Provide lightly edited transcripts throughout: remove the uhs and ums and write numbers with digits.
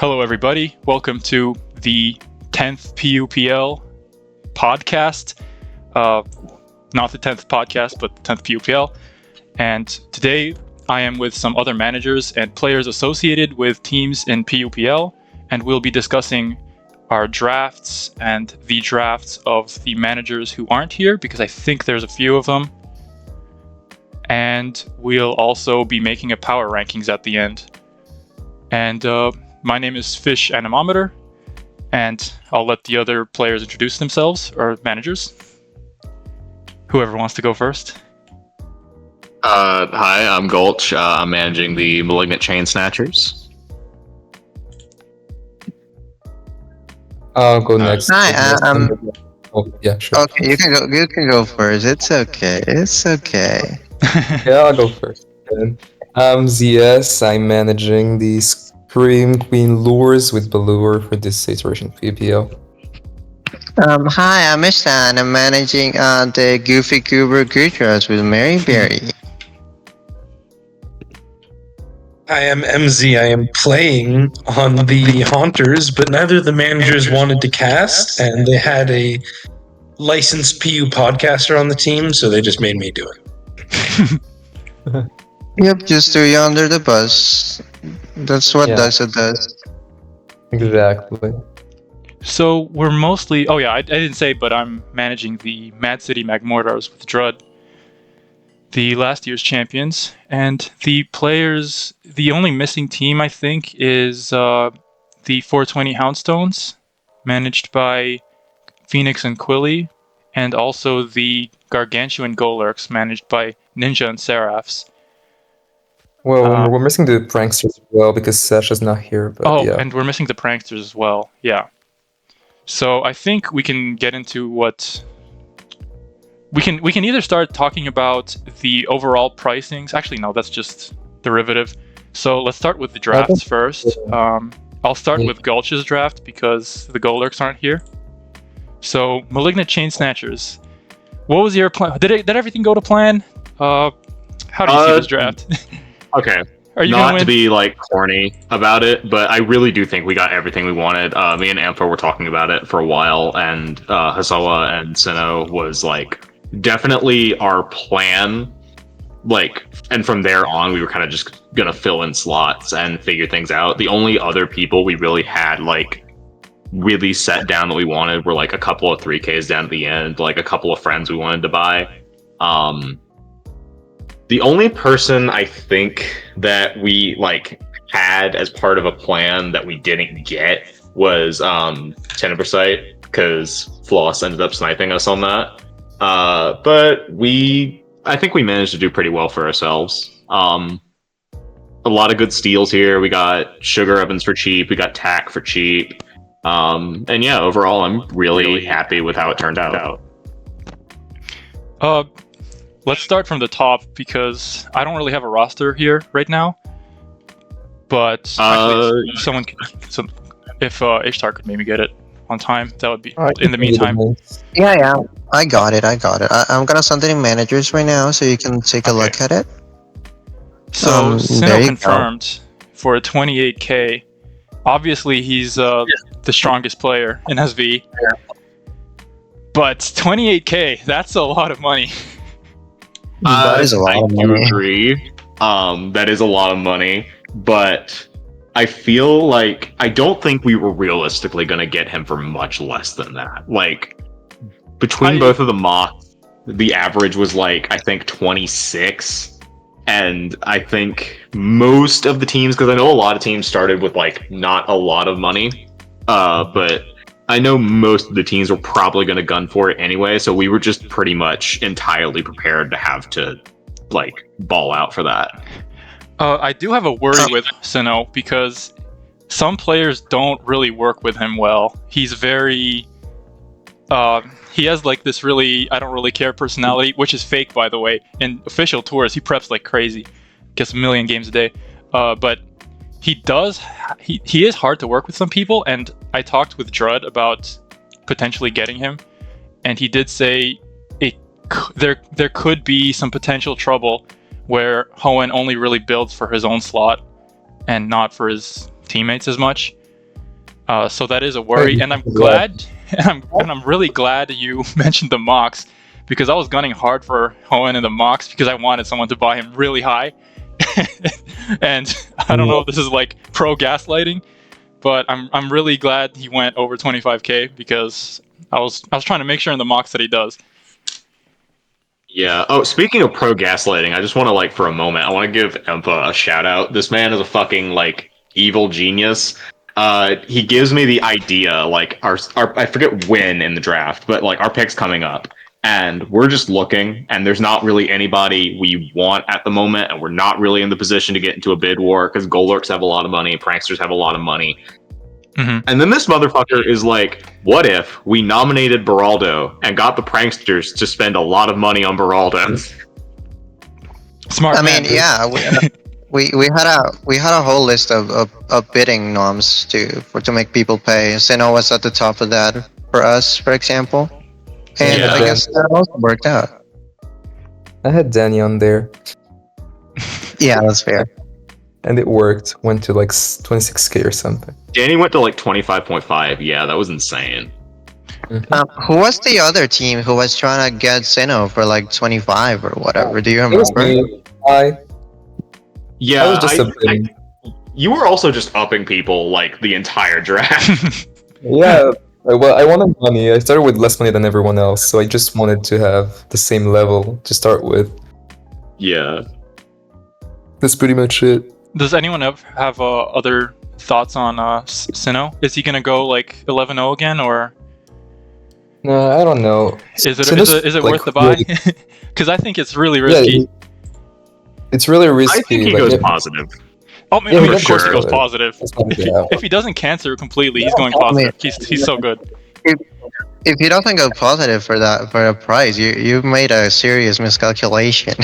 Hello, everybody. Welcome to the 10th PUPL podcast. Not the 10th podcast, but the 10th PUPL. And today I am with some other managers and players associated with teams in PUPL, and we'll be discussing our drafts and the drafts of the managers who aren't here, because I think there's a few of them. And we'll also be making a power rankings at the end. And my name is Fish Anemometer, and I'll let the other players introduce themselves, or managers. Whoever wants to go first. Hi, I'm Gulch. I'm managing the Malignant Chain Snatchers. I'll go next. Hi, Oh, yeah, sure. okay, you can go. You can go first. It's okay. It's okay. Yeah, I'll go first. Then. I'm ZS. I'm managing the Scream Queen Lures with Balure for this iteration of PPL. Hi, I'm Ishan. I'm managing the Goofy Goober Gutras with Mary Berry. I am MZ. I am playing on the Haunters, but neither of the managers wanted to cast, and they had a licensed PU podcaster on the team, so they just made me do it. Yep, just threw you under the bus. That's what Yeah. Dysa does. Exactly. So we're mostly... Oh yeah, I didn't say, but I'm managing the Mad City Magmortars with Drud, the last year's champions. And the players... The only missing team, I think, is the 420 Houndstones, managed by Phoenix and Quilly, and also the Gargantuan Golurks, managed by Ninja and Seraphs. Well, we're missing the pranksters as well because Sasha's not here. But yeah. And we're missing the pranksters as well. Yeah. So I think we can get into what we can either start talking about the overall pricings. Actually, no, that's just derivative. So let's start with the drafts first. I'll start with Gulch's draft because the Golurks aren't here. So Malignant Chain Snatchers. What was your plan? Did everything go to plan? How do you see this draft? Okay. Are you Not to be like corny about it, but I really do think we got everything we wanted. Me and Ampho were talking about it for a while, and Hasawa and Sinnoh was like definitely our plan. Like, and from there on, we were kind of just gonna fill in slots and figure things out. The only other people we really had like really set down that we wanted were like a couple of 3Ks down at the end, like a couple of friends we wanted to buy. The only person I think that we like had as part of a plan that we didn't get was Tenebrosite, because Floss ended up sniping us on that. But I think we managed to do pretty well for ourselves. A lot of good steals here. We got Sugar Ovens for cheap. We got Tack for cheap. And yeah, overall, I'm really happy with how it turned out. Let's start from the top because I don't really have a roster here right now. But actually, if Ishtar could maybe get it on time, that would be in the meantime. Yeah, I got it. I'm gonna send it in managers right now, so you can take a look at it. So Sinnoh confirmed for a 28k. Obviously, he's the strongest player in SV. Yeah. But 28k, that's a lot of money. That is a lot of money. I agree. That is a lot of money, but I feel like I don't think we were realistically going to get him for much less than that. Like, between both of the mocks, the average was like, I think 26. And I think most of the teams, because I know a lot of teams started with like not a lot of money, but I know most of the teams were probably going to gun for it anyway, so we were just pretty much entirely prepared to have to, like, ball out for that. I do have a worry with Sinnoh, because some players don't really work with him well. He's very... he has, like, this really, I don't really care personality, which is fake, by the way. In official tours, he preps like crazy. Gets a million games a day. But he is hard to work with some people, and I talked with Drud about potentially getting him, and he did say there could be some potential trouble where Hoenn only really builds for his own slot and not for his teammates as much. So that is a worry, and I'm glad, and I'm really glad you mentioned the Mox, because I was gunning hard for Hoenn in the Mox because I wanted someone to buy him really high. And I don't know if this is like pro gaslighting, but I'm really glad he went over 25k because I was trying to make sure in the Mox that he does. Yeah. Oh, speaking of pro gaslighting, I just want to like for a moment, I want to give Empa a shout out. This man is a fucking like evil genius. He gives me the idea, like our I forget when in the draft, but like our pick's coming up, and we're just looking, and there's not really anybody we want at the moment, and we're not really in the position to get into a bid war because Golurks have a lot of money, pranksters have a lot of money. Mm-hmm. And then this motherfucker is like, what if we nominated Beraldo and got the pranksters to spend a lot of money on Beraldo? Smart. I man, mean, dude. yeah, we had a whole list of bidding norms to make people pay. Sinnoh was at the top of that for us, for example, and Yeah. I guess that also worked out. I had Danny on there, Yeah, that's fair. and it worked. Went to like 26k or something. Danny went to like 25.5. Yeah, that was insane. Who was the other team who was trying to get Sinnoh for like 25 or whatever? Do you It was remember? me. I Yeah, was just a bidding. you were also just upping people like the entire draft. Yeah. Well, I wanted money. I started with less money than everyone else, so I just wanted to have the same level to start with. Yeah. That's pretty much it. Does anyone have other thoughts on Sinnoh? Is he gonna go like 11-0 again, or No, I don't know. is it Sinnoh's, like, like, worth the buy? really- Because I think it's really Yeah, risky. it's really risky. I think he like, goes if- positive. Oh, I Yeah, mean, for of course he sure. goes positive. That's not If he, bad. if he doesn't cancel completely, he's going positive. He's so good. If you don't go positive for a prize, you made a serious miscalculation.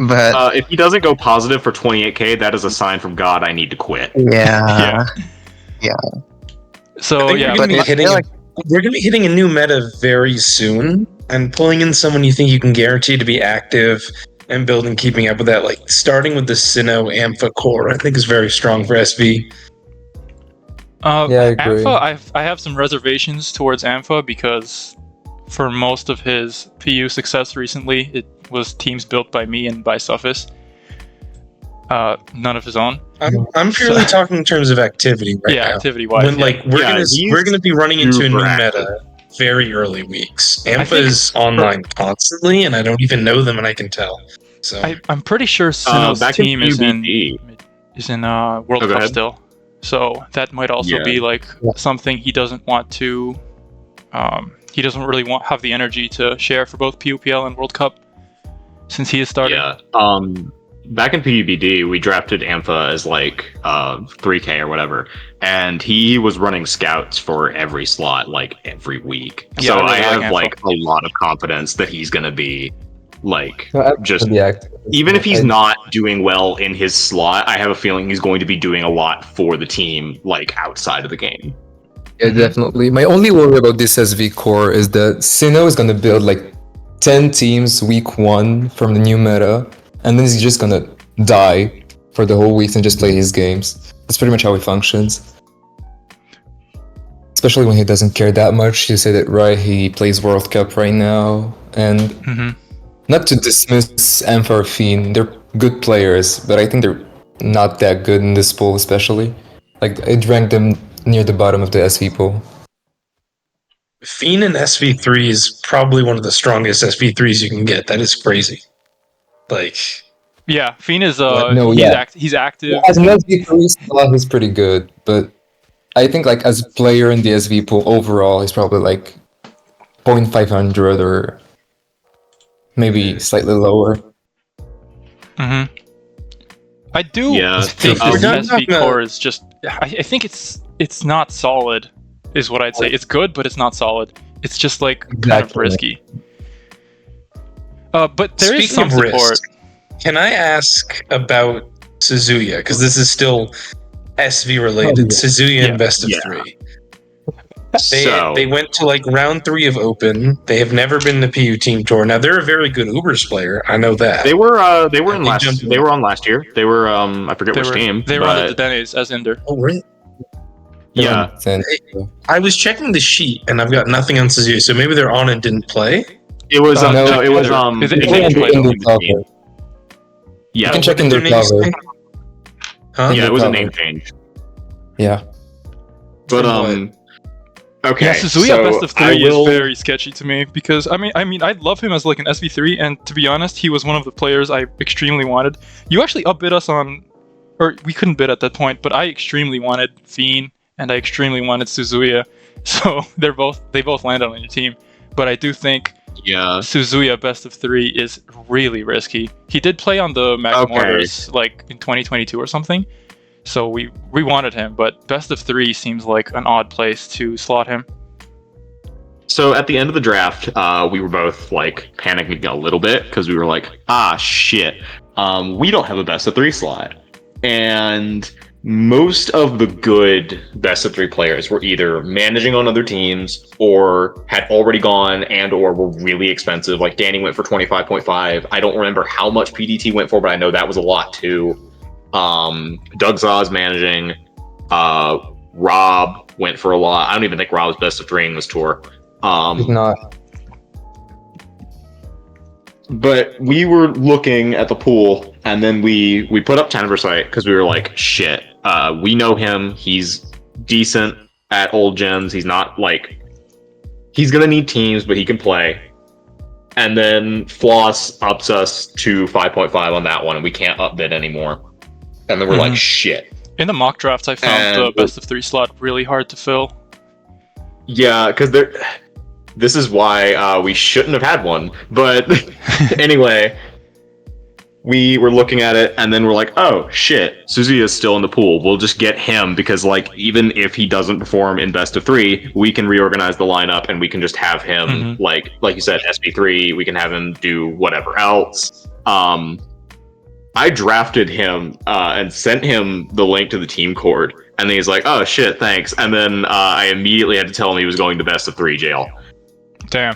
But If he doesn't go positive for 28k, that is a sign from God I need to quit. yeah, So think yeah, we're gonna be but I hitting. feel like We're going to be hitting a new meta very soon, and pulling in someone you think you can guarantee to be active and building, keeping up with that, like starting with the Sinnoh Ampha core, I think is very strong for SV. Yeah, I agree. Ampha, I have some reservations towards Ampha because for most of his PU success recently, it was teams built by me and by Suffis. None of his own. I'm purely talking in terms of activity right Yeah, now. activity-wise. When like we're Yeah, we're gonna be running into a new super active. meta very early weeks. Ampha think- is online constantly, and I don't even know them, and I can tell. So I'm pretty sure Sinnoh's back in team is PUBG. in World Oh, go Cup ahead. still, so that might also Yeah. be like something he doesn't want to. He doesn't really have the energy to share for both PUPL and World Cup since he is starting. Yeah. Back in PUBD, we drafted Ampha as like 3K or whatever, and he was running scouts for every slot like every week. Yeah, So I really I have like like a lot of confidence that he's gonna be like No, I just be active. even if he's I- not doing well in his slot, I have a feeling he's going to be doing a lot for the team like outside of the game. Yeah, definitely. My only worry about this SV core is that Sinnoh is gonna build like 10 teams week 1 from the new meta, and then he's just gonna die for the whole week and just play his games. That's pretty much how he functions. Especially when he doesn't care that much. You said it right, he plays World Cup right now. And Mm-hmm. not to dismiss Ampha or Fiend, they're good players, but I think they're not that good in this pool especially. Like, I'd rank them near the bottom of the SV pool. Fiend in SV3 is probably one of the strongest SV3s you can get. That is crazy. Like, Yeah, Fiend is No, he's, yeah. he's active. As an SV3 slot, he's pretty good, but I think like as a player in the SV pool overall, he's probably like 0.500 or maybe slightly lower. Mm-hmm. I do Yeah, think we're this not SV talking core is just. I think it's not solid, is what I'd say. It's good, but it's not solid. It's just like kind of Exactly. risky. But there is speaking some of support. risk, can I ask about Suzuya? Because this is still SV related. Oh, yeah. Suzuya Yeah. in best of Yeah. 3. So They went to like round 3 of Open. They have never been the PU Team Tour. Now they're a very good Ubers player. I know that. they were in They last jumped in. they were on last year. They were I forget They which were team. they were on the but Dedenes as Ender. Oh, really? Yeah. I was checking the sheet and I've got nothing on Suzuki, so maybe they're on and didn't play. It was No, no, it was Is it You can in check in the cover. You Yeah, can What check in did the their names cover. say? Huh? yeah, it was a cover. name change. Yeah. But okay. Yeah, Suzuya so best of I 3 will- is very sketchy to me because I mean I love him as like an SV3, and to be honest, he was one of the players I extremely wanted. You actually upbid us on, or we couldn't bid at that point, but I extremely wanted Fiend and I extremely wanted Suzuya, so they both landed on your team. But I do think Yeah. Suzuya best of 3 is really risky. He did play on the Mac Okay. Mortars like in 2022 or something. So we wanted him, but best of 3 seems like an odd place to slot him. So at the end of the draft, we were both like panicking a little bit because we were like, shit, we don't have a best of 3 slot. And most of the good best of 3 players were either managing on other teams or had already gone and or were really expensive. Like Danny went for 25.5. I don't remember how much PDT went for, but I know that was a lot too. Doug Zaw's managing. Rob went for a lot. I don't even think Rob's best of 3 in this tour. He's not. But we were looking at the pool, and then we put up Teneversite because we were like, shit, we know him. He's decent at old gens. He's not like, he's gonna need teams, but he can play. And then Floss ups us to 5.5 on that one, and we can't upbid anymore. And then we're like, shit. In the mock drafts, I found the best of 3 slot really hard to fill. Yeah, because this is why we shouldn't have had one. But anyway, we were looking at it, and then we're like, oh shit, Suzuya's still in the pool. We'll just get him because, like, even if he doesn't perform in best of 3, we can reorganize the lineup and we can just have him, like you said, SB3. We can have him do whatever else. I drafted him and sent him the link to the team cord, and then he's like, oh shit, thanks. And then I immediately had to tell him he was going to best of 3 jail. Damn.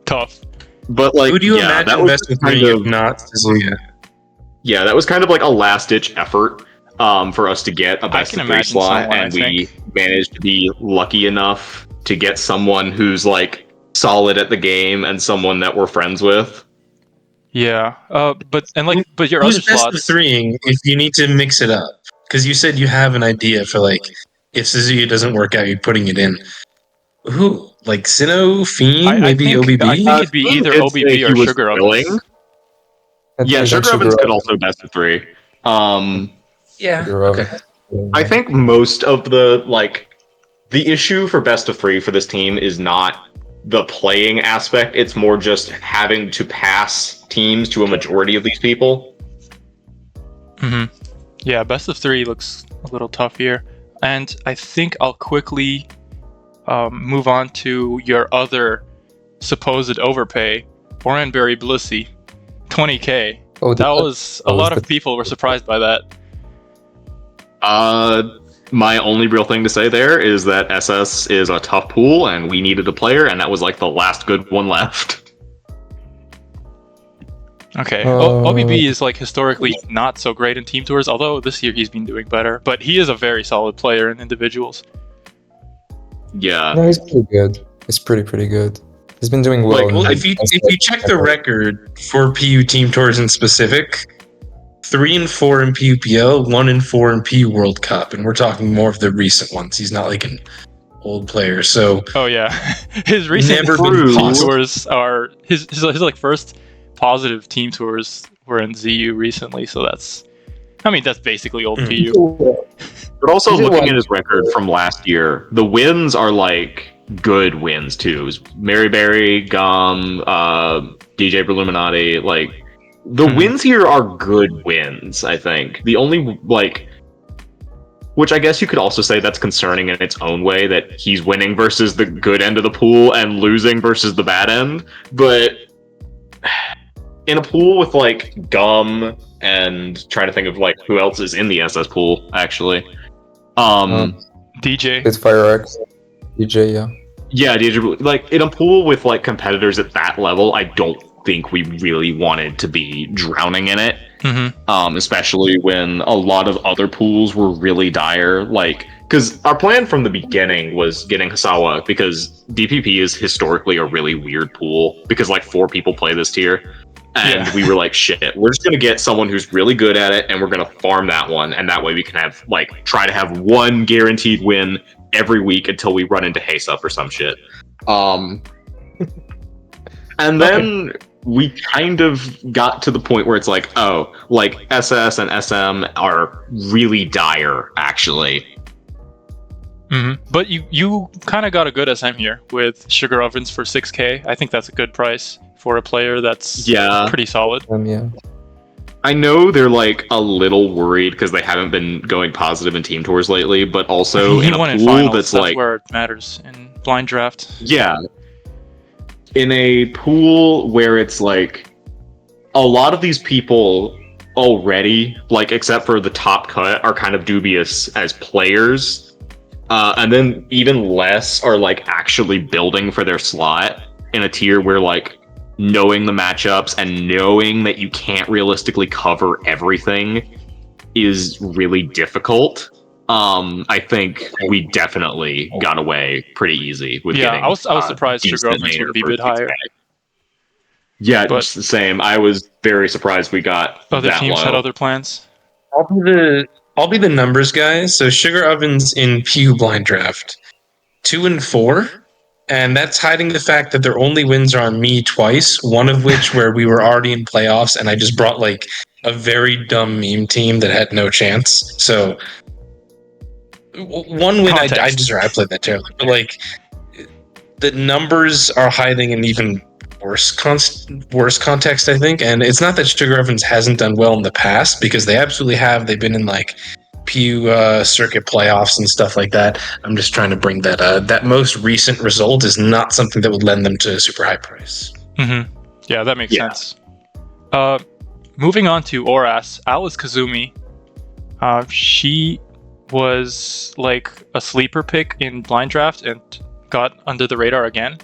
Tough. But like, Who do you yeah, that imagine was best of kind 3 of, if not Suzuya? yeah, that was kind of like a last-ditch effort for us to get a best can of 3 imagine slot, someone, and I we think. managed to be lucky enough to get someone who's like solid at the game and someone that we're friends with. Yeah. But your Who's other best slots. of 3ing if you need to mix it up? Because you said you have an idea for, like, if Suzuya doesn't work out, you're putting it in. Who? Like Sinnoh, Fiend, maybe OBB? I think it'd be Fiend either did say OBB he or was Sugar willing. Ovens. Yeah, Sugar Ovens could also best of 3. Yeah. Sugar Okay. Ovens. I think most of the issue for best of 3 for this team is not the playing aspect. It's more just having to pass teams to a majority of these people. Yeah, best of 3 looks a little tough here. And I think I'll quickly move on to your other supposed overpay, Oranberry Blissey, 20k. Oh, That was a lot of people were surprised by that. My only real thing to say there is that SS is a tough pool, and we needed a player, and that was like the last good one left. Okay, OBB is like historically not so great in team tours, although this year he's been doing better. But he is a very solid player in individuals. Yeah. No, he's pretty good. He's pretty good. He's been doing well. Like, Well, if you check the record for PU team tours in specific, 3 and 4 in PUPL, 1 and 4 in PU World Cup, and we're talking more of the recent ones. He's not like an old player, so Oh yeah, his recent Never been team possible. tours are his like first positive team tours were in ZU recently. So that's basically old PU. But also He's a looking one- at his record from last year, the wins are like good wins too. It was Maryberry, Gum, DJ Illuminati. Like the wins here are good wins. I think the only which I guess you could also say that's concerning in its own way, that he's winning versus the good end of the pool and losing versus the bad end. But in a pool with like Gum and trying to think of like who else is in the SS pool actually. DJ. It's FireX. DJ, yeah. Yeah, DJ, like in a pool with like competitors at that level, I don't think we really wanted to be drowning in it. Mm-hmm. Especially when a lot of other pools were really dire. Like, because our plan from the beginning was getting Hasawa, because DPP is historically a really weird pool, because like 4 people play this tier. And Yeah. we were like, shit, we're just going to get someone who's really good at it, and we're going to farm that one. And that way we can have, like, try to have one guaranteed win every week until we run into Haste-Up or some shit. And then we kind of got to the point where it's like, oh, like SS and SM are really dire, actually. Mm-hmm. But you kind of got a good SM here with Sugar Ovens for 6k. I think that's a good price for a player that's pretty solid. Yeah. I know they're like a little worried because they haven't been going positive in team tours lately, but also He in a won pool in finals, that's that's like, where it matters in blind draft. yeah, in a pool where it's like a lot of these people already, like except for the top cut, are kind of dubious as players, and then even less are like actually building for their slot in a tier where like knowing the matchups and knowing that you can't realistically cover everything is really difficult. I think we definitely got away pretty easy with getting. I was surprised Sugar decent Ovens laner wouldn't be for bid higher. 6K. Yeah, But just the same. I was very surprised we got other that teams low. had other plans. I'll be the numbers guy. So Sugar Ovens in PU blind draft, 2 and 4, and that's hiding the fact that their only wins are on me twice. One of which where we were already in playoffs, and I just brought like a very dumb meme team that had no chance. So one win I deserve. I played that terribly, but like the numbers are hiding an even worse context, I think. And it's not that Sugar Ovens hasn't done well in the past, because they absolutely have. They've been in like PU circuit playoffs and stuff like that. I'm just trying to bring that that most recent result is not something that would lend them to a super high price. Mm-hmm. Yeah, that makes sense. Moving on to Oras, Alice Kazumi. She was like a sleeper pick in blind draft and got under the radar again.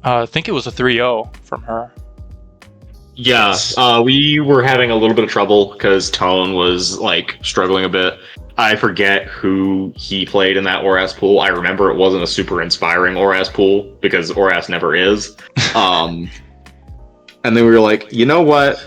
I think it was a 3-0 from her. Yeah, we were having a little bit of trouble because Tone was like struggling a bit. I forget who he played in that Oras pool. I remember it wasn't a super inspiring Oras pool because Oras never is. And then we were like, you know what?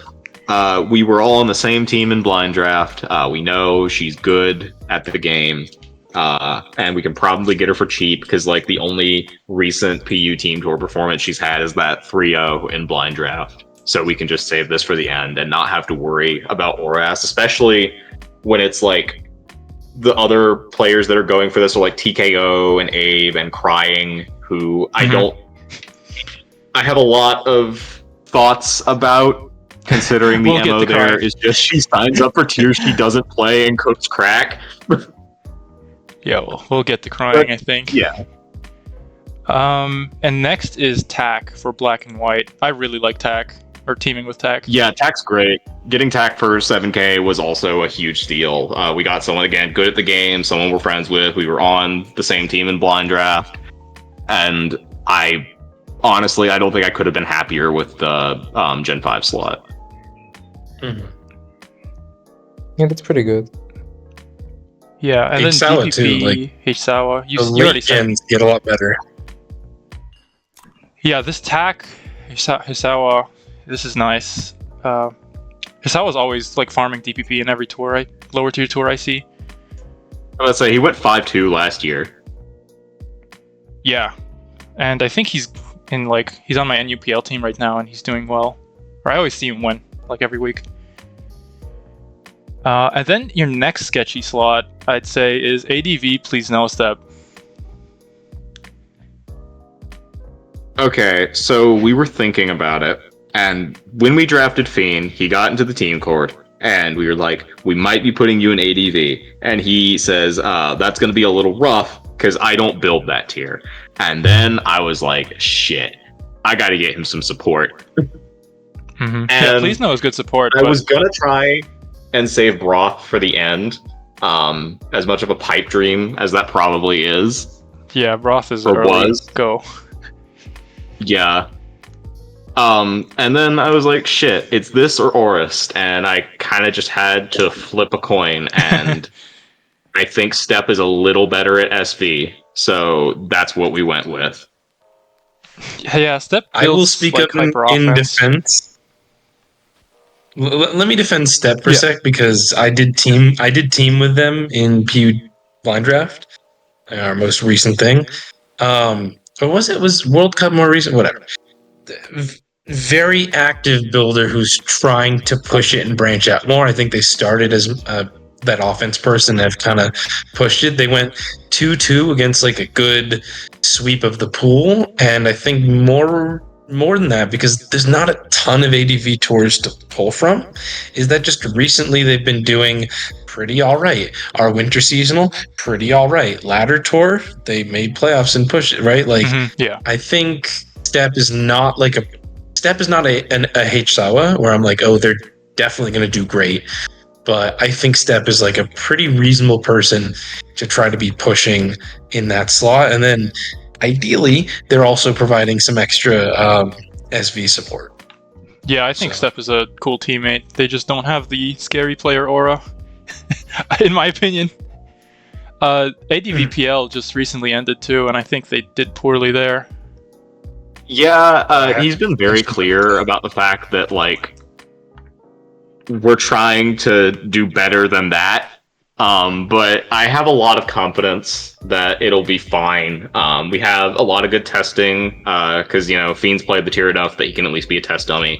We were all on the same team in blind draft. We know she's good at the game. And we can probably get her for cheap because like the only recent PU team tour performance she's had is that 3-0 in blind draft. So we can just save this for the end and not have to worry about Oras, especially when it's like the other players that are going for this are like TKO and Abe and Crying, who I have a lot of thoughts about, considering the MO there is just she signs up for tiers she doesn't play and cooks crack. Yeah, we'll get to Crying, I think. Yeah. And next is Tack for Black and White. I really like Tack, or teaming with Tack. Yeah, Tack's great. Getting Tack for 7k was also a huge steal. We got someone, again, good at the game, someone we're friends with. We were on the same team in blind draft. And I honestly, I don't think I could have been happier with the Gen 5 slot. Yeah, that's pretty good. Yeah, and Heisawa then DPP, too, like, Heisawa. You The already late said. gens get a lot better. Yeah, this Tack, Heisawa, this is nice. Heisawa's always like farming DPP in every tour, lower tier tour I see. Let's say he went 5-2 last year. Yeah, and I think he's on my NUPL team right now, and he's doing well. Or I always see him win, like every week. And then your next sketchy slot, I'd say, is ADV Please No Step. Okay, so we were thinking about it, and when we drafted Fiend, he got into the team court, and we were like, we might be putting you in ADV. And he says, that's going to be a little rough, because I don't build that tier. And then I was like, shit, I got to get him some support. Mm-hmm. Yeah, Please No is good support. I was going to try and save Broth for the end, as much of a pipe dream as that probably is. Yeah, Broth is or early. Was. Go. Yeah. And then I was like, shit, it's this or Orist, and I kind of just had to flip a coin, and I think Step is a little better at SV, so that's what we went with. Yeah, Step I will builds speak like up in hyper offense. defense. Let me defend Step for a Yeah. sec because I did team with them in PU blind draft, our most recent thing. Or was it was World Cup more recent? Whatever. Very active builder who's trying to push it and branch out more. I think they started as that offense person, have kind of pushed it. They went 2-2 against like a good sweep of the pool, and I think more than that, because there's not a ton of ADV tours to pull from, is that just recently they've been doing pretty all right. Our winter seasonal, pretty all right. Ladder tour, they made playoffs and pushed it, right? Like, Yeah. I think Step is not like a H Sawa where I'm like, oh, they're definitely going to do great. But I think Step is like a pretty reasonable person to try to be pushing in that slot. And then ideally, they're also providing some extra SV support. Yeah, I think So- Step is a cool teammate. They just don't have the scary player aura, in my opinion. ADVPL just recently ended too, and I think they did poorly there. Yeah, he's been very clear about the fact that, like, we're trying to do better than that. But I have a lot of confidence that it'll be fine. We have a lot of good testing, because, you know, Fiend's played the tier enough that he can at least be a test dummy.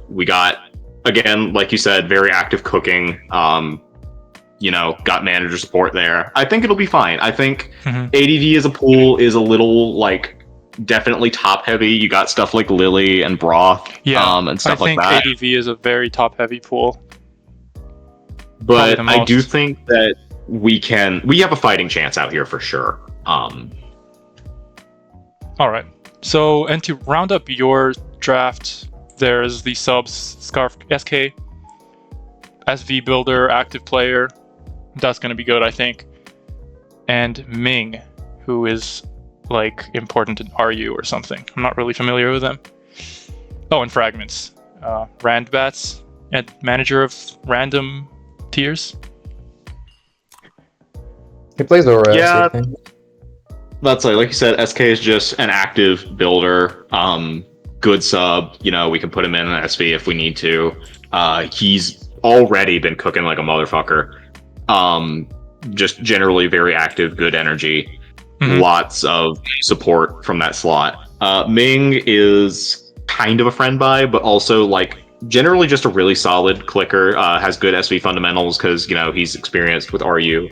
We got, again, like you said, very active cooking. You know, got manager support there. I think it'll be fine. I think ADV as a pool is a little, like, definitely top heavy. You got stuff like Lily and Broth, and stuff like that. I think ADV is a very top heavy pool. But the I do most. think that we have a fighting chance out here for sure. All right. So, and to round up your draft, there's the subs Scarf SK, SV Builder, active player. That's going to be good, I think. And Ming, who is like important in RU or something. I'm not really familiar with them. Oh, and Fragments. Randbats, and manager of random tiers. He plays ORS, Yeah. I think. That's like you said, SK is just an active builder. Good sub. You know, we can put him in an SV if we need to. He's already been cooking like a motherfucker. Just generally very active, good energy. Lots of support from that slot. Ming is kind of a friend by, but also like generally just a really solid clicker. Has good SV fundamentals because, you know, he's experienced with RU.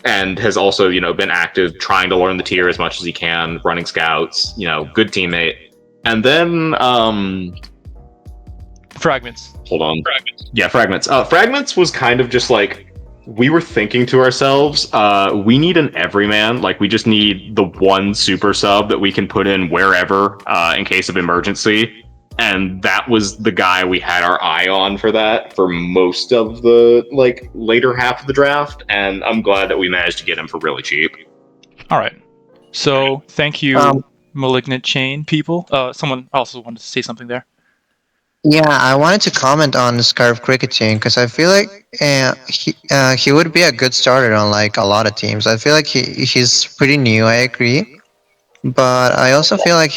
And has also, you know, been active trying to learn the tier as much as he can, running scouts, you know, good teammate. And then Fragments. hold on. Yeah, Fragments. Fragments was kind of just like, we were thinking to ourselves, we need an everyman. Like, we just need the one super sub that we can put in wherever in case of emergency. And that was the guy we had our eye on for that for most of the like later half of the draft. And I'm glad that we managed to get him for really cheap. All right. So thank you, Malignant Chain people. Someone also wanted to say something there. Yeah, I wanted to comment on Scarf Cricketing because I feel like he would be a good starter on like a lot of teams. I feel like he's pretty new. I agree, but I also feel like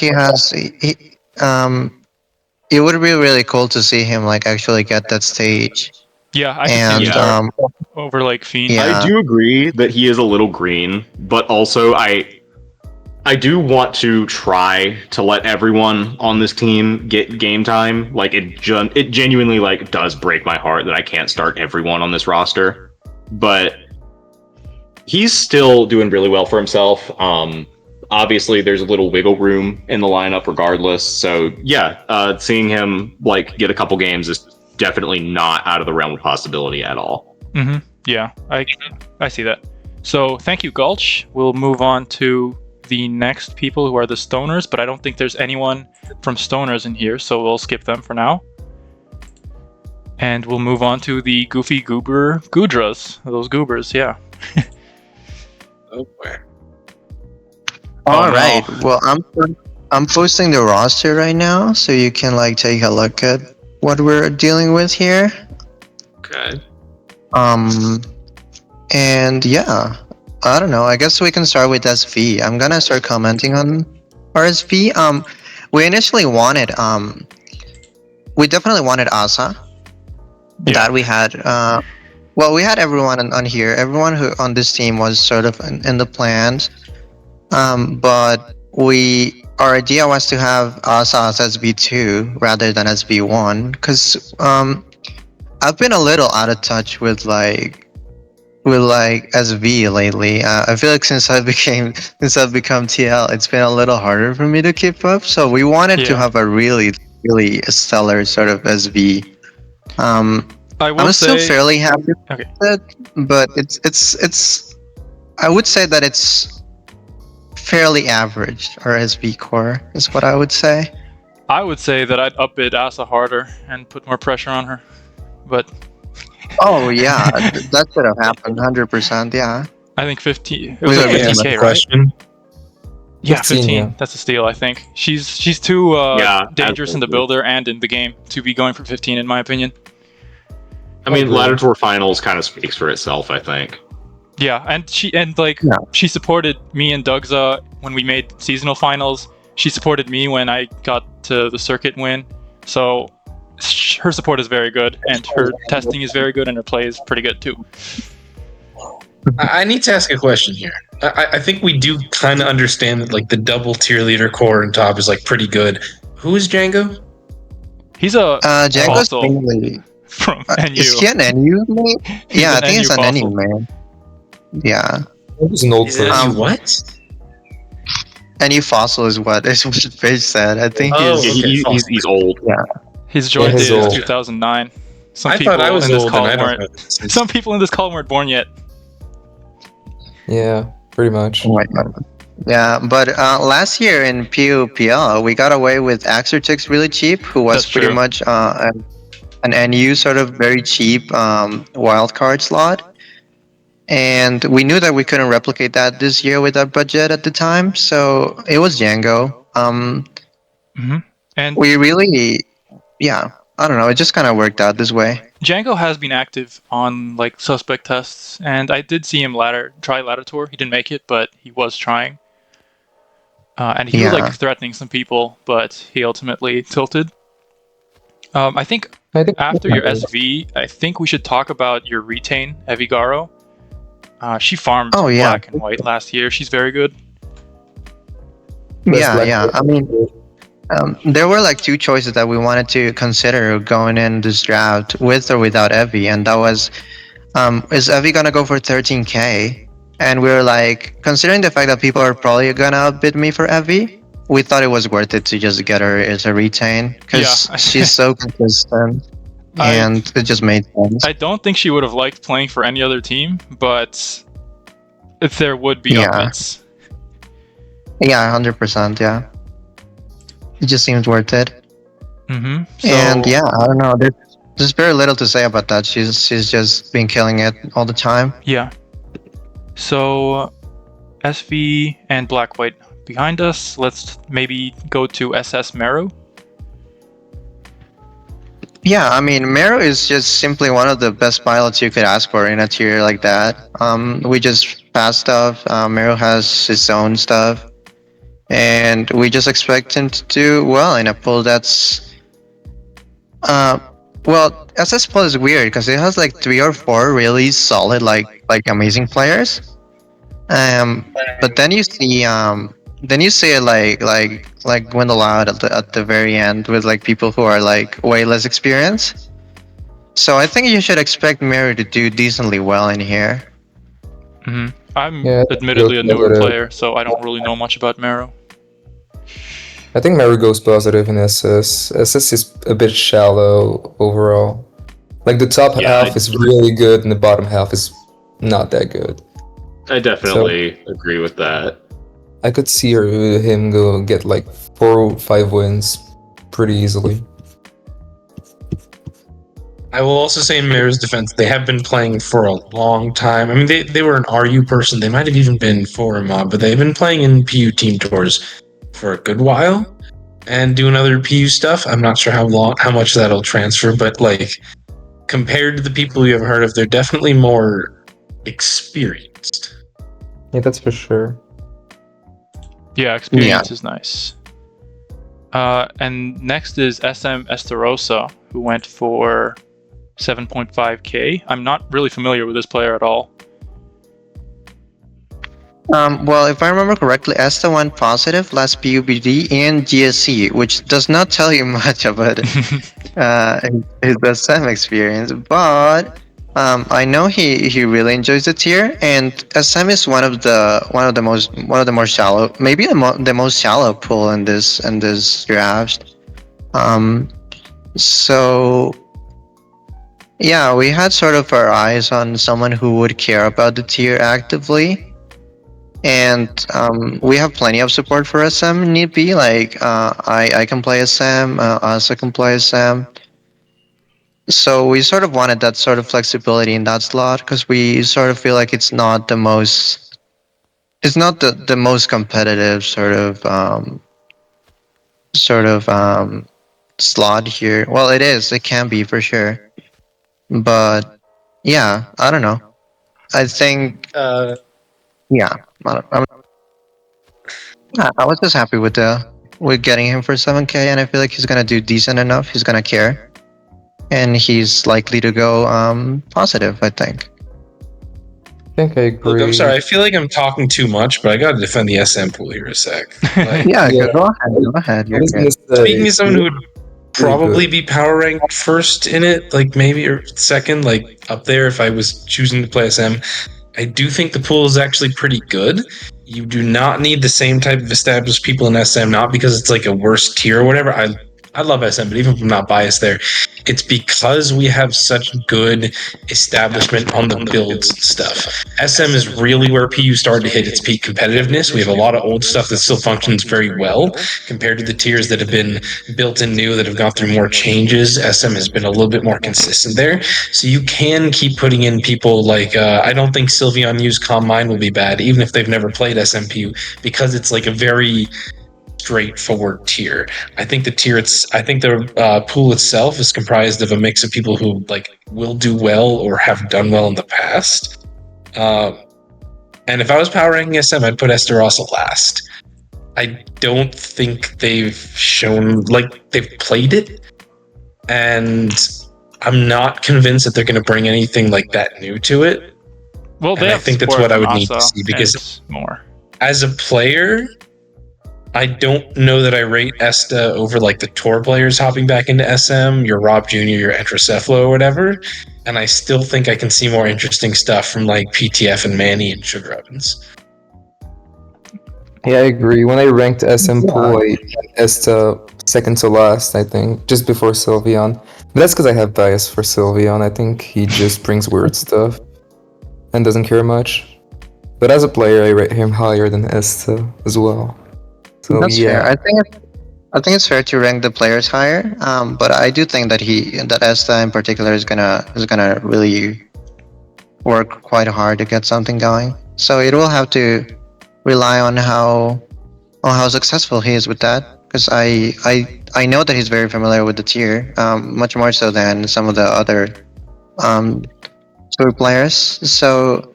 it would be really cool to see him like actually get that stage. Yeah, I can see Yeah. over like Fiend. Yeah. I do agree that he is a little green, but also I do want to try to let everyone on this team get game time. Like it genuinely like does break my heart that I can't start everyone on this roster, but he's still doing really well for himself. Obviously, there's a little wiggle room in the lineup, regardless. So yeah, seeing him like get a couple games is definitely not out of the realm of possibility at all. Yeah, I see that. So thank you, Gulch. We'll move on to the next people who are the Stoners, but I don't think there's anyone from Stoners in here, so we'll skip them for now. And we'll move on to the Goofy Goober Goodras. Those Goobers, yeah. Oh, where? All Oh, no. right. Well, I'm posting the roster right now, so you can like take a look at what we're dealing with here. Okay. And yeah, I don't know. I guess we can start with SV. I'm gonna start commenting on RSV. We initially wanted we definitely wanted Asa. Yeah. That we had well, we had everyone on here. Everyone who on this team was sort of in the plans. But our idea was to have Asa as SV2 rather than SV1 because I've been a little out of touch with SV lately. I feel like since I've become TL, it's been a little harder for me to keep up. So we wanted to Yeah. have a really stellar sort of SV. I will I'm still say, fairly happy okay. with it, but it's I would say that it's fairly average or SV core is what I would say. I would say that I'd up it Asa harder and put more pressure on her, but Oh yeah, that should have happened 100%. Yeah. I think 15. It We was like gotta get 15k, right? Question. Yeah, 15, 15. yeah. That's a steal, I think. She's too Yeah, dangerous in the absolutely. builder and in the game to be going for 15, in my opinion. I mean, agree. Ladder Tour Finals kind of speaks for itself, I think. Yeah, and she Yeah. she supported me and Dougza when we made seasonal finals. She supported me when I got to the circuit win. So her support is very good, and her testing is very good, and her play is pretty good too. I need to ask a question here. I think we do kind of understand that like the double tier leader core and top is like pretty good. Who is Django? He's a Django's fossil mainly. from NU. Is he an NU main? He's Yeah, I an think he's NU an NU fossil. man. Yeah. It was an old Is person. it what? NU fossil is what Fish said. I think Oh, he's. okay. He's old. His joint he's date is old. 2009. Some I people thought I was in this old and call I don't weren't. know this. Some people in this call weren't born yet. Yeah, pretty much. Oh my God. Yeah, but last year in PUPL, we got away with Axertix really cheap, who was That's pretty true. much an NU sort of very cheap wildcard slot. And we knew that we couldn't replicate that this year with our budget at the time, so it was Django. And We really, yeah, I don't know, it just kind of worked out this way. Django has been active on like suspect tests, and I did see him try ladder tour. He didn't make it, but he was trying. And he was Yeah. like threatening some people, but he ultimately tilted. I think I think after your SV, I think we should talk about your retain, Evigaro. She farmed Oh, yeah. black and white last year. She's very good. Best Yeah, black yeah. player. I mean, there were like two choices that we wanted to consider going in this draft with or without Evie, and that was, is Evie gonna go for 13k? And we were like, considering the fact that people are probably gonna outbid me for Evie, we thought it was worth it to just get her as a retain because Yeah. she's so consistent, and it just made sense. I don't think she would have liked playing for any other team, but if there would be Yeah. updates. Yeah, 100%. Yeah, it just seems worth it. Mm-hmm. And yeah, I don't know. There's very little to say about that. She's just been killing it all the time. Yeah. So SV and black white behind us. Let's maybe go to SS Meru. Yeah, I mean, Meru is just simply one of the best pilots you could ask for in a tier like that. We just pass stuff. Meru has his own stuff, and we just expect him to do well in a pool that's. Well, SS pool is weird because it has like 3 or 4 really solid, like amazing players. But then you see it like dwindle out at the very end with like people who are like way less experienced. So I think you should expect Mary to do decently well in here. Mm-hmm. I'm Yeah, admittedly a you'll newer get it. player, so I don't really know much about Meru. I think Mary goes positive in SS. SS is a bit shallow overall. Like the top Yeah, half is really good and the bottom half is not that good. I definitely agree with that. I could see him go get like 4 or 5 wins pretty easily. I will also say in Mayor's defense, they have been playing for a long time. I mean, they were an RU person. They might have even been for a mob, but they've been playing in PU team tours for a good while and doing other PU stuff. I'm not sure how much that'll transfer, but like compared to the people you have heard of, they're definitely more experienced. Yeah, that's for sure. Yeah, experience is nice. And next is SM Esterosa, who went for 7.5k. I'm not really familiar with this player at all. Well, if I remember correctly, Esta went positive last PUBD and GSC, which does not tell you much about his SM experience. But I know he really enjoys the tier, and SM is one of the more shallow, maybe the most shallow pool in this draft. So yeah, we had sort of our eyes on someone who would care about the tier actively. And we have plenty of support for SM need be. Like I can play SM, Asa can play SM. So we sort of wanted that sort of flexibility in that slot because we sort of feel like it's not the most competitive slot here. Well, it can be for sure, but yeah, I don't know. I think yeah, I was just happy with getting him for 7k, and I feel like he's gonna do decent enough. He's gonna care, and he's likely to go positive. I think. I think I agree. Look, I'm sorry. I feel like I'm talking too much, but I got to defend the SM pool here a sec. Like, Yeah, Yeah. go ahead. Go ahead. I You're was good. gonna say, speaking as someone who would pretty probably good. be power ranked first in it, like maybe or second, like up there if I was choosing to play SM. I do think the pool is actually pretty good. You do not need the same type of established people in SM, not because it's like a worse tier or whatever. I love SM, but even if I'm not biased there, it's because we have such good establishment on the builds stuff. SM is really where PU started to hit its peak competitiveness. We have a lot of old stuff that still functions very well compared to the tiers that have been built in new that have gone through more changes. SM has been a little bit more consistent there. So you can keep putting in people like I don't think Sylveon U's Calm Mind will be bad, even if they've never played SMPU, because it's like a very straightforward tier. I think the pool itself is comprised of a mix of people who like will do well or have done well in the past. And if I was power ranking SM, I'd put Esterosa last. I don't think they've shown like they've played it, and I'm not convinced that they're going to bring anything like that new to it. Well, they And I have think that's support what I from would need to Asa see because and more. as a player, I don't know that I rate Esta over like the tour players hopping back into SM, your Rob Jr., your Entrocephalo or whatever. And I still think I can see more interesting stuff from like PTF and Manny and Sugar Ovens. Yeah, I agree. When I ranked SM pool, I had Esta second to last, I think, just before Sylveon. But that's because I have bias for Sylveon. I think he just brings weird stuff and doesn't care much. But as a player, I rate him higher than Esta as well. So That's yeah, fair. I think it's fair to rank the players higher. But I do think that Esta in particular is gonna really work quite hard to get something going. So it will have to rely on how successful he is with that. Because I know that he's very familiar with the tier, much more so than some of the other tour players. So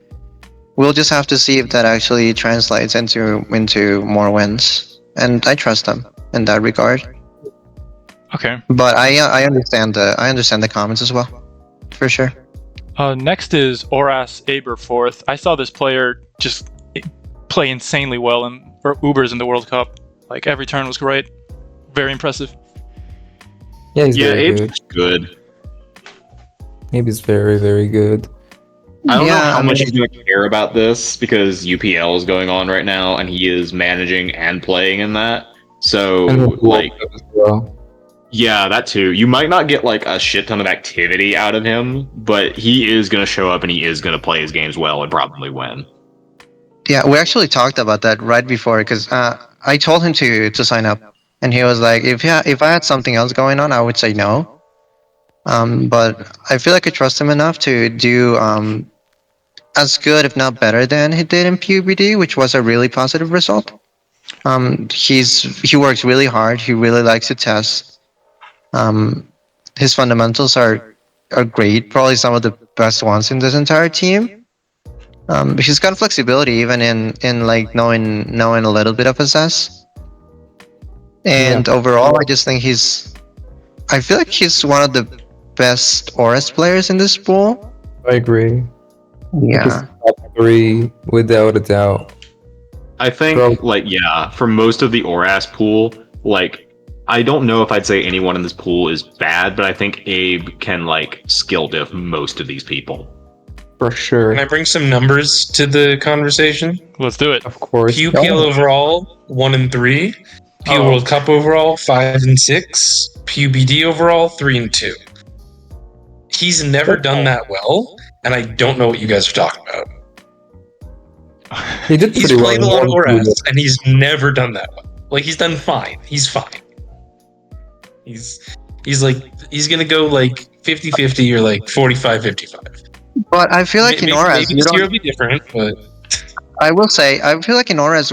we'll just have to see if that actually translates into more wins. And I trust him in that regard. Okay. But I understand the comments as well, for sure. Next is Oras Aberforth. I saw this player just play insanely well in Ubers in the World Cup. Like every turn was great. Very impressive. yeah, he's Yeah, very Abe's good. good. Maybe he's very, very good. I don't know Yeah, how I much mean- he's going to care about this because UPL is going on right now, and he is managing and playing in that. So, And he'll blow like, up as well. yeah, that too. You might not get like a shit ton of activity out of him, but he is going to show up and he is going to play his games well and probably win. Yeah, we actually talked about that right before because I told him to sign up, and he was like, if I had something else going on, I would say no. But I feel like I trust him enough to do as good, if not better, than he did in PUBD, which was a really positive result. He works really hard. He really likes to test. His fundamentals are great. Probably some of the best ones in this entire team. He's got flexibility even in like knowing a little bit of SS. And overall, I just think I feel like he's one of the best Oris players in this pool. I agree. Yeah. Top 3 without a doubt. I think, like, yeah, for most of the Oras pool, like, I don't know if I'd say anyone in this pool is bad, but I think Abe can, like, skill diff most of these people. For sure. Can I bring some numbers to the conversation? Let's do it. Of course. PUPL overall 1 and 3. PU Oh. World Cup overall 5 and 6. PUBD overall 3 and 2. He's never done that well, and I don't know what you guys are talking about. He did He's pretty played a well. lot of Oras, and he's never done that well. Like, he's done fine. He's fine. He's gonna go like 50-50 or like 45-55. But I feel like in Oras, maybe this year will be different, but I will say, I feel like in Oras,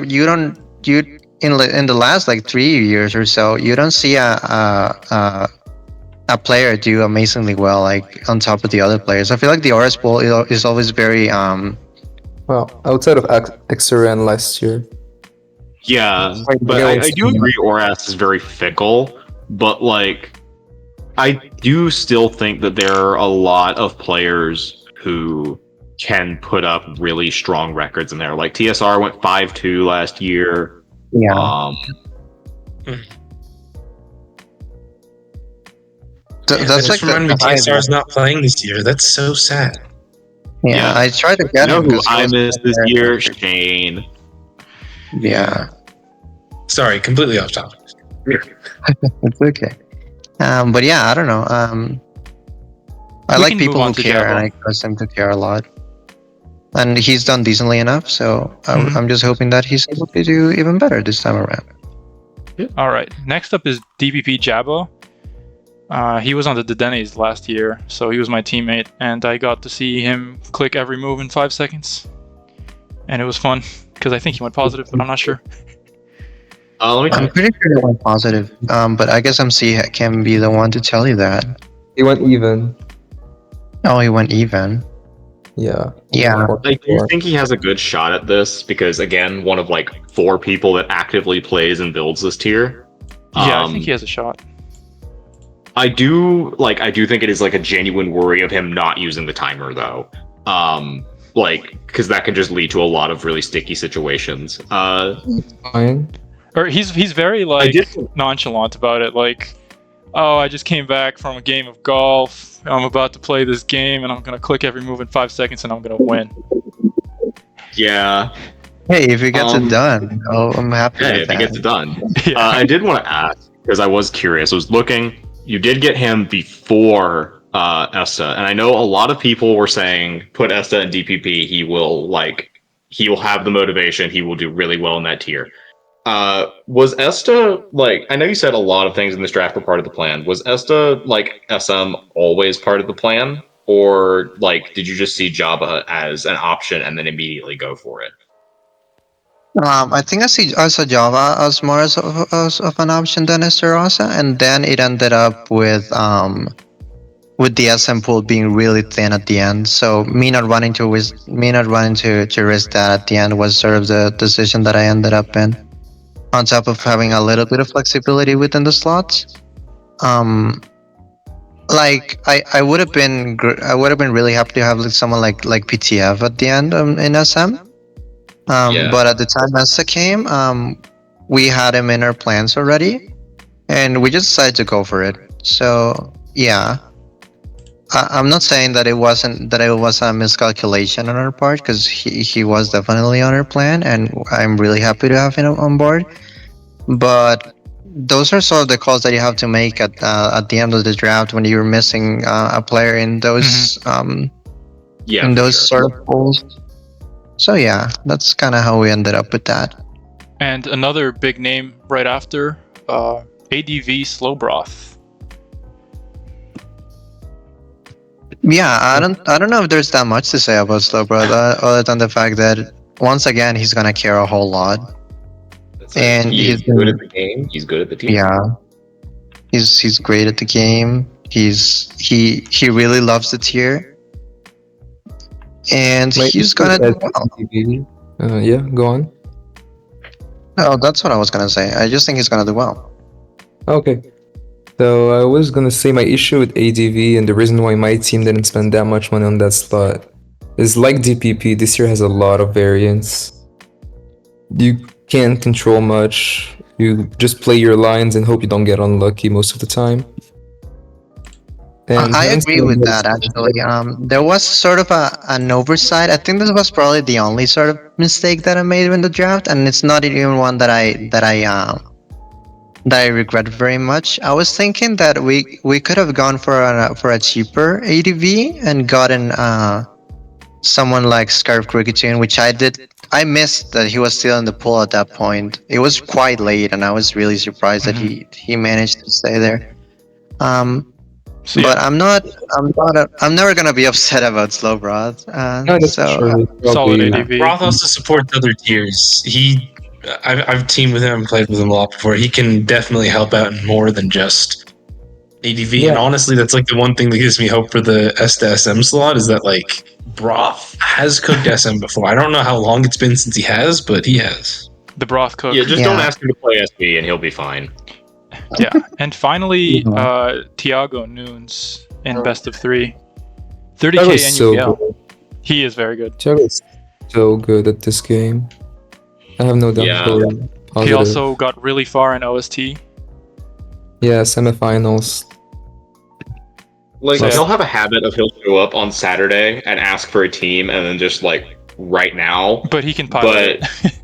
in the last like 3 years or so, you don't see a player do amazingly well like on top of the other players. I feel like the Oras pool is always very Well, outside of XRN last year. Yeah, Wait, but yeah, I do agree Oras is very fickle, but, like, I do still think that there are a lot of players who can put up really strong records in there. Like, TSR went 5-2 last year. yeah. That's like reminded me the highest TSR's not playing this year. That's so sad. Yeah, I tried to You get know him. who 'cause he I was missed this very year? injured. Shane. Yeah, Sorry, completely off topic. it's okay. But yeah, I don't know. I We like can people move on who to care, Jabo. and I trust him to care a lot. And he's done decently enough, so Mhm. I'm just hoping that he's able to do even better this time around. All right. Next up is DPP Jabo. He was on the Dedenes last year, so he was my teammate, and I got to see him click every move in 5 seconds, and it was fun because I think he went positive, but I'm not sure. Let me I'm pretty sure it went positive, but I guess MC can be the one to tell you that. He went even. Oh, he went even. Yeah. Yeah. I do think he has a good shot at this because, again, one of like 4 people that actively plays and builds this tier. Yeah, I think he has a shot. I do think it is like a genuine worry of him not using the timer though. Because that can just lead to a lot of really sticky situations. Fine. Or he's very like nonchalant about it, like, oh, I just came back from a game of golf. I'm about to play this game, and I'm gonna click every move in 5 seconds, and I'm gonna win. Yeah. Hey, if he gets it done, I'm happy Yeah, with if that. he gets it done. Yeah. I did want to ask because I was curious. I was looking. You did get him before Esta, and I know a lot of people were saying put Esta in DPP. He will have the motivation. He will do really well in that tier. Was Esta like? I know you said a lot of things in this draft were part of the plan. Was Esta like SM always part of the plan, or like did you just see Java as an option and then immediately go for it? I think I saw Java as more as of an option than Esterosa, and then it ended up with the SM pool being really thin at the end. So me not running to risk that at the end was sort of the decision that I ended up in. On top of having a little bit of flexibility within the slots, like I would have been really happy to have like someone like PTF at the end in SM. Yeah. But at the time Esta came, we had him in our plans already, and we just decided to go for it. So yeah, I'm not saying that it was a miscalculation on our part, because he was definitely on our plan, and I'm really happy to have him on board. But those are sort of the calls that you have to make at the end of the draft when you're missing a player in those Yeah, in for those sure. sort of polls. So yeah, that's kind of how we ended up with that. And another big name right after, ADV Slowbroth. Yeah, I don't know if there's that much to say about Slowbro, other than the fact that once again he's gonna care a whole lot. That's it. And He is he's good been, at the game. He's good at the team. yeah, he's great at the game. He really loves the tier, and My he's issue gonna do at well. EDV, yeah, go on. Oh, that's what I was gonna say. I just think he's gonna do well. Okay. So I was gonna say my issue with ADV and the reason why my team didn't spend that much money on that slot is like DPP, this year has a lot of variance. You can't control much. You just play your lines and hope you don't get unlucky most of the time. And I having agree said with that, that actually. There was sort of an oversight. I think this was probably the only sort of mistake that I made in the draft, and it's not even one that I regret very much. I was thinking that we could have gone for a cheaper ADV and gotten someone like Scarf Cricketune, which I did. I missed that he was still in the pool at that point. It was quite late, and I was really surprised that he managed to stay there. So, But yeah, I'm never gonna be upset about Slow Broth. no, that's So true. solid Probably, ADV. Roth also supports other tiers. I've teamed with him and played with him a lot before. He can definitely help out in more than just ADV. Yeah. And honestly, that's like the one thing that gives me hope for the S to SM slot is that like Broth has cooked SM before. I don't know how long it's been since he has, but he has. The broth cook. Yeah, just don't Yeah. ask him to play SV and he'll be fine. Yeah, and finally, Yeah. Tiago Nunes in best of 3. Thiago 30k is so NUPL. good. He is very good. Thiago is so good at this game. I have no doubt. Yeah. Positive. He also got really far in OST. Yeah, semifinals. Like So- he'll have a habit of he'll show up on Saturday and ask for a team and then just like right now. But he can pilot it.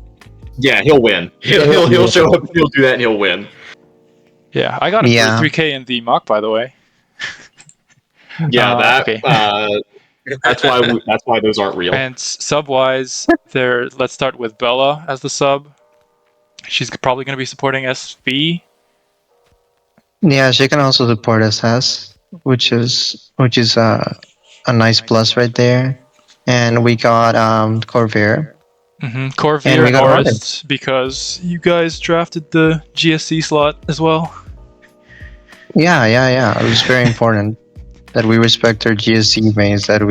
Yeah, he'll win. He'll show up, he'll do that, and he'll win. Yeah, I got a Yeah. 33k in the mock, by the way. Yeah, okay. that's why those aren't real. And sub-wise, let's start with Bella as the sub. She's probably going to be supporting SV. Yeah, she can also support SS, which is a nice plus right there. And we got Corvair. Corvair And we and got Orist, because you guys drafted the GSC slot as well. Yeah. It was very important that we respect our GSC mains. That I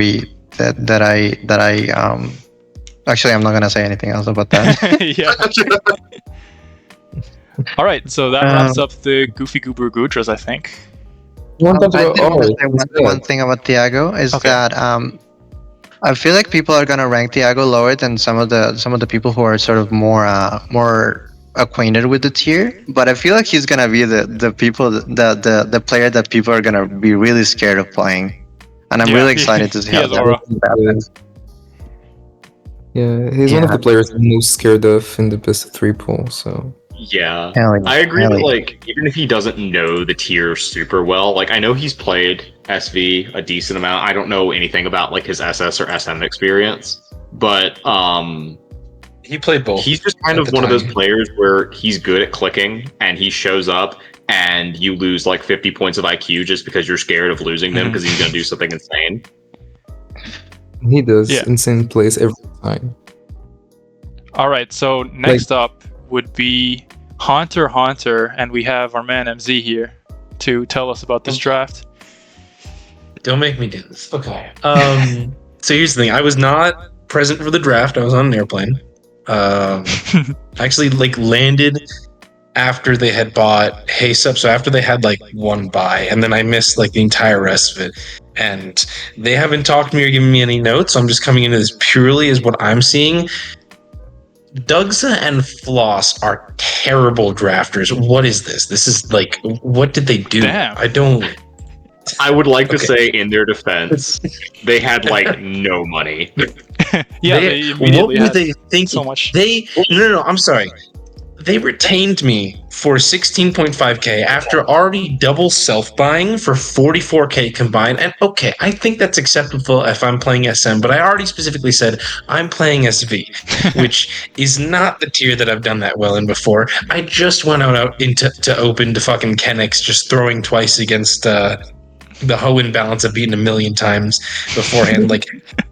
actually I'm not gonna say anything else about that. Yeah. All right, so that wraps up the Goofy Goober Gudras, I think. One I did want to say one thing about Thiago is Okay. that I feel like people are gonna rank Thiago lower than some of the people who are sort of more acquainted with the tier. But I feel like he's gonna be the player that people are gonna be really scared of playing, and I'm Yeah, really excited to see he how has that aura. happens. Yeah, he's one of Yeah. the players I'm most scared of in the best of 3 pool. So Yeah, Hell yeah, I agree hell that yeah. like even if he doesn't know the tier super well, like I know he's played SV a decent amount. I don't know anything about like his SS or SM experience, but He played both. he's just kind at of the one of those time. players where he's good at clicking and he shows up and you lose like 50 points of IQ just because you're scared of losing them Mhm. because he's going to do something insane. he does Yeah. insane plays every time. All right, so next up would be Haunter, and we have our man MZ here to tell us about this draft. Don't make me do this. Okay. So here's the thing. I was not present for the draft. I was on an airplane. I actually like landed after they had bought Haste, so after they had like one buy, and then I missed like the entire rest of it. And they haven't talked to me or given me any notes, so I'm just coming into this purely as what I'm seeing. Dugsa and Floss are terrible drafters. What is this? This is like, what did they do? Damn. I don't. I would like to Okay. say in their defense, they had like no money. Yeah, they immediately what were had they thinking? so much. No. I'm sorry. They retained me for 16.5k after already double self-buying for 44k combined. And okay, I think that's acceptable if I'm playing SM, but I already specifically said I'm playing SV, which is not the tier that I've done that well in before. I just went out into to open to fucking Kennex, just throwing twice against the Hoenn balance I've beaten a million times beforehand. Like,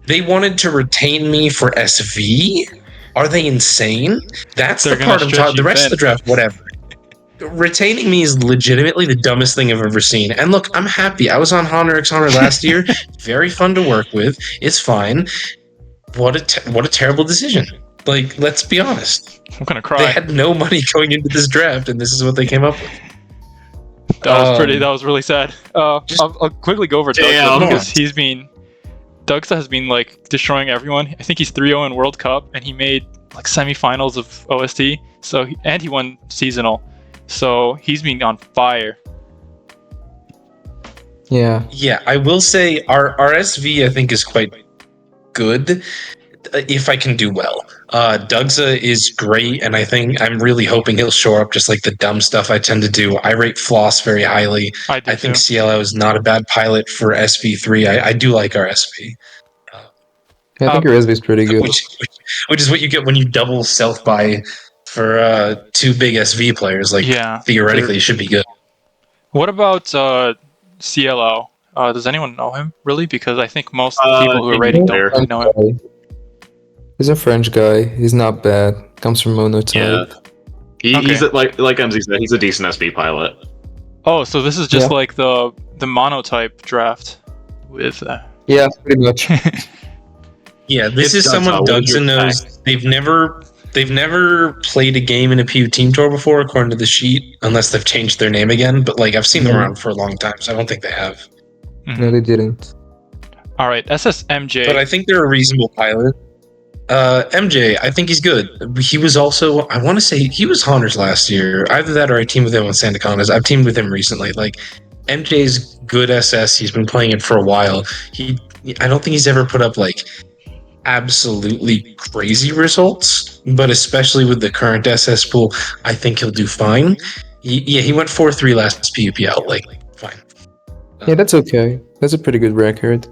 they wanted to retain me for SV. Are they insane? That's They're the gonna part I'm stretch talking. The you rest of the thin. draft, whatever. Retaining me is legitimately the dumbest thing I've ever seen. And look, I'm happy. I was on Honor x Honor last year. Very fun to work with. It's fine. What a terrible decision. Like, let's be honest. I'm gonna They cry. had no money going into this draft, and this is what they came up with. That was really sad. Just- I'll quickly go over Damn. Dougsa because Dougsa has been like destroying everyone. I think he's 3-0 in World Cup, and he made like semifinals of OST. And he won seasonal, so he's been on fire. Yeah. Yeah, I will say our SV I think is quite good if I can do well. Dougsa is great, and I'm really hoping he'll shore up just like the dumb stuff I tend to do. I rate Floss very highly. I do I think too. CLO is not a bad pilot for SV3. I do like our SV. Yeah, I think your SV is pretty good. Which is what you get when you double South by for two big SV players. Like Yeah. theoretically, it should be good. What about CLO? Does anyone know him really? Because I think most people who are he's rating don't there. really know him. He's a French guy. He's not bad. Comes from Monotype. He's Okay. like MZ said, he's a decent SV pilot. Oh, so this is just Yeah. like the monotype draft with. Yeah, pretty much. Yeah, this It's is someone Dougsa. What do you Dougsa knows. They've never played a game in a PU team tour before, according to the sheet, unless they've changed their name again. But like I've seen them Yeah. around for a long time, so I don't think they have. No, they didn't. All right, SSMJ. But I think they're a reasonable pilot. MJ, I think he's good. He was also, I want to say, he was Honors last year. Either that or I teamed with him on Sandacondas. I've teamed with him recently. Like, MJ's good SS. He's been playing it for a while. I don't think he's ever put up like absolutely crazy results, but especially with the current SS pool, I think he'll do fine. He went 4-3 last PUPL. Like, fine. Yeah, that's okay. That's a pretty good record.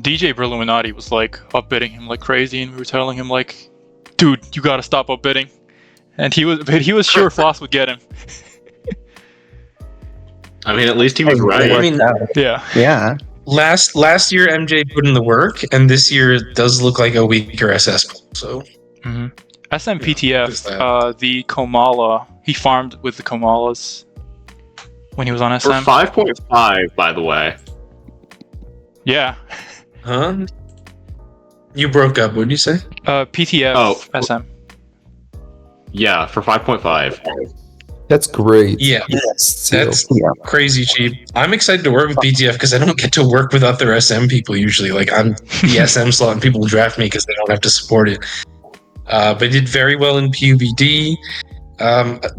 DJ Berluminati was like upbidding him like crazy, and we were telling him like, "Dude, you gotta stop upbidding." And he was sure Floss would get him. I mean, at least he was right. I mean, Yeah. Yeah. last year MJ put in the work, and this year it does look like a weaker SS pool. So Mm-hmm. there's SMPTF, that. the Komala, he farmed with the Komalas when he was on For SM. 5.5, by the way. Yeah. Huh? You broke up. What did you say? PTF Oh. SM. Yeah, for 5.5. That's great. Yeah, Still. that's Yeah. crazy cheap. I'm excited to work with PTF because I don't get to work with other SM people usually. Like I'm the SM slot, and people draft me because they don't have to support it. But he did very well in PUBD.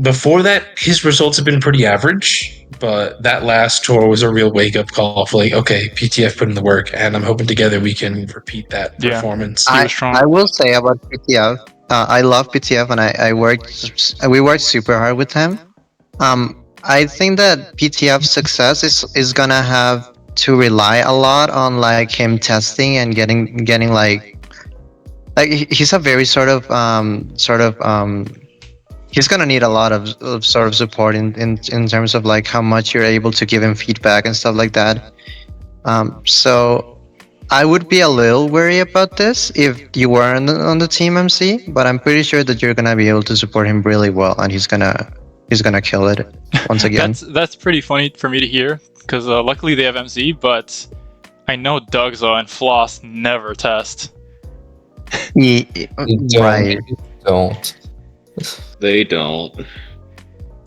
Before that, his results have been pretty average. But that last tour was a real wake up call for like, okay, PTF put in the work, and I'm hoping together we can repeat that Yeah. performance. He was strong. I will say about PTF, I love PTF, and we worked super hard with him. I think that PTF's success is gonna have to rely a lot on like him testing and getting like he's a very he's gonna need a lot of sort of support in terms of like how much you're able to give him feedback and stuff like that. So I would be a little worried about this if you were on the team MC, but I'm pretty sure that you're gonna be able to support him really well, and he's gonna kill it once again. That's pretty funny for me to hear because luckily they have MZ, but I know Dougsa and Floss never test. Right. Don't. They don't.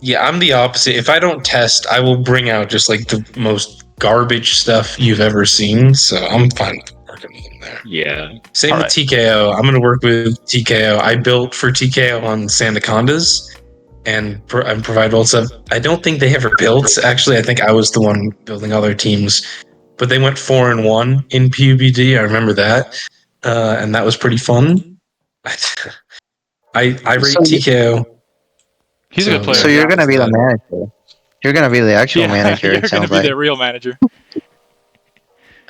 Yeah, I'm the opposite. If I don't test, I will bring out just like the most garbage stuff you've ever seen. So I'm fine with working with him there. Yeah. Same All with right. TKO. I'm going to work with TKO. I built for TKO on Sandacondas and provide all stuff. I don't think they ever built. Actually, I think I was the one building all their teams. But they went 4-1 in PUBD. I remember that. And that was pretty fun. I rate So- TKO. He's a good player. So you're gonna be the manager. You're gonna be the actual manager. You're It gonna sounds be like. the real manager.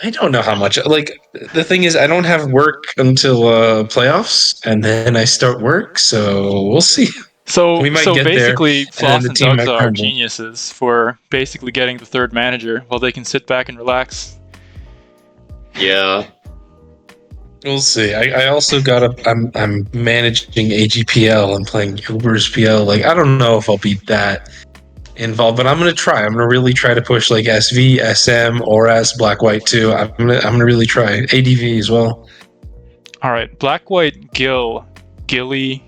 I don't know how much. Like the thing is, I don't have work until playoffs, and then I start work. So we'll see. So We might get there, basically, then Floss the and team might Dougsa are crumble. geniuses for basically getting the third manager while they can sit back and relax. Yeah. We'll see. I also got a. I'm managing AGPL and playing Uber's PL. Like I don't know if I'll be that involved, but I'm gonna try. I'm gonna really try to push like SV, SM, or as Black White too. I'm gonna really try ADV as well. All right, Black White Gilly,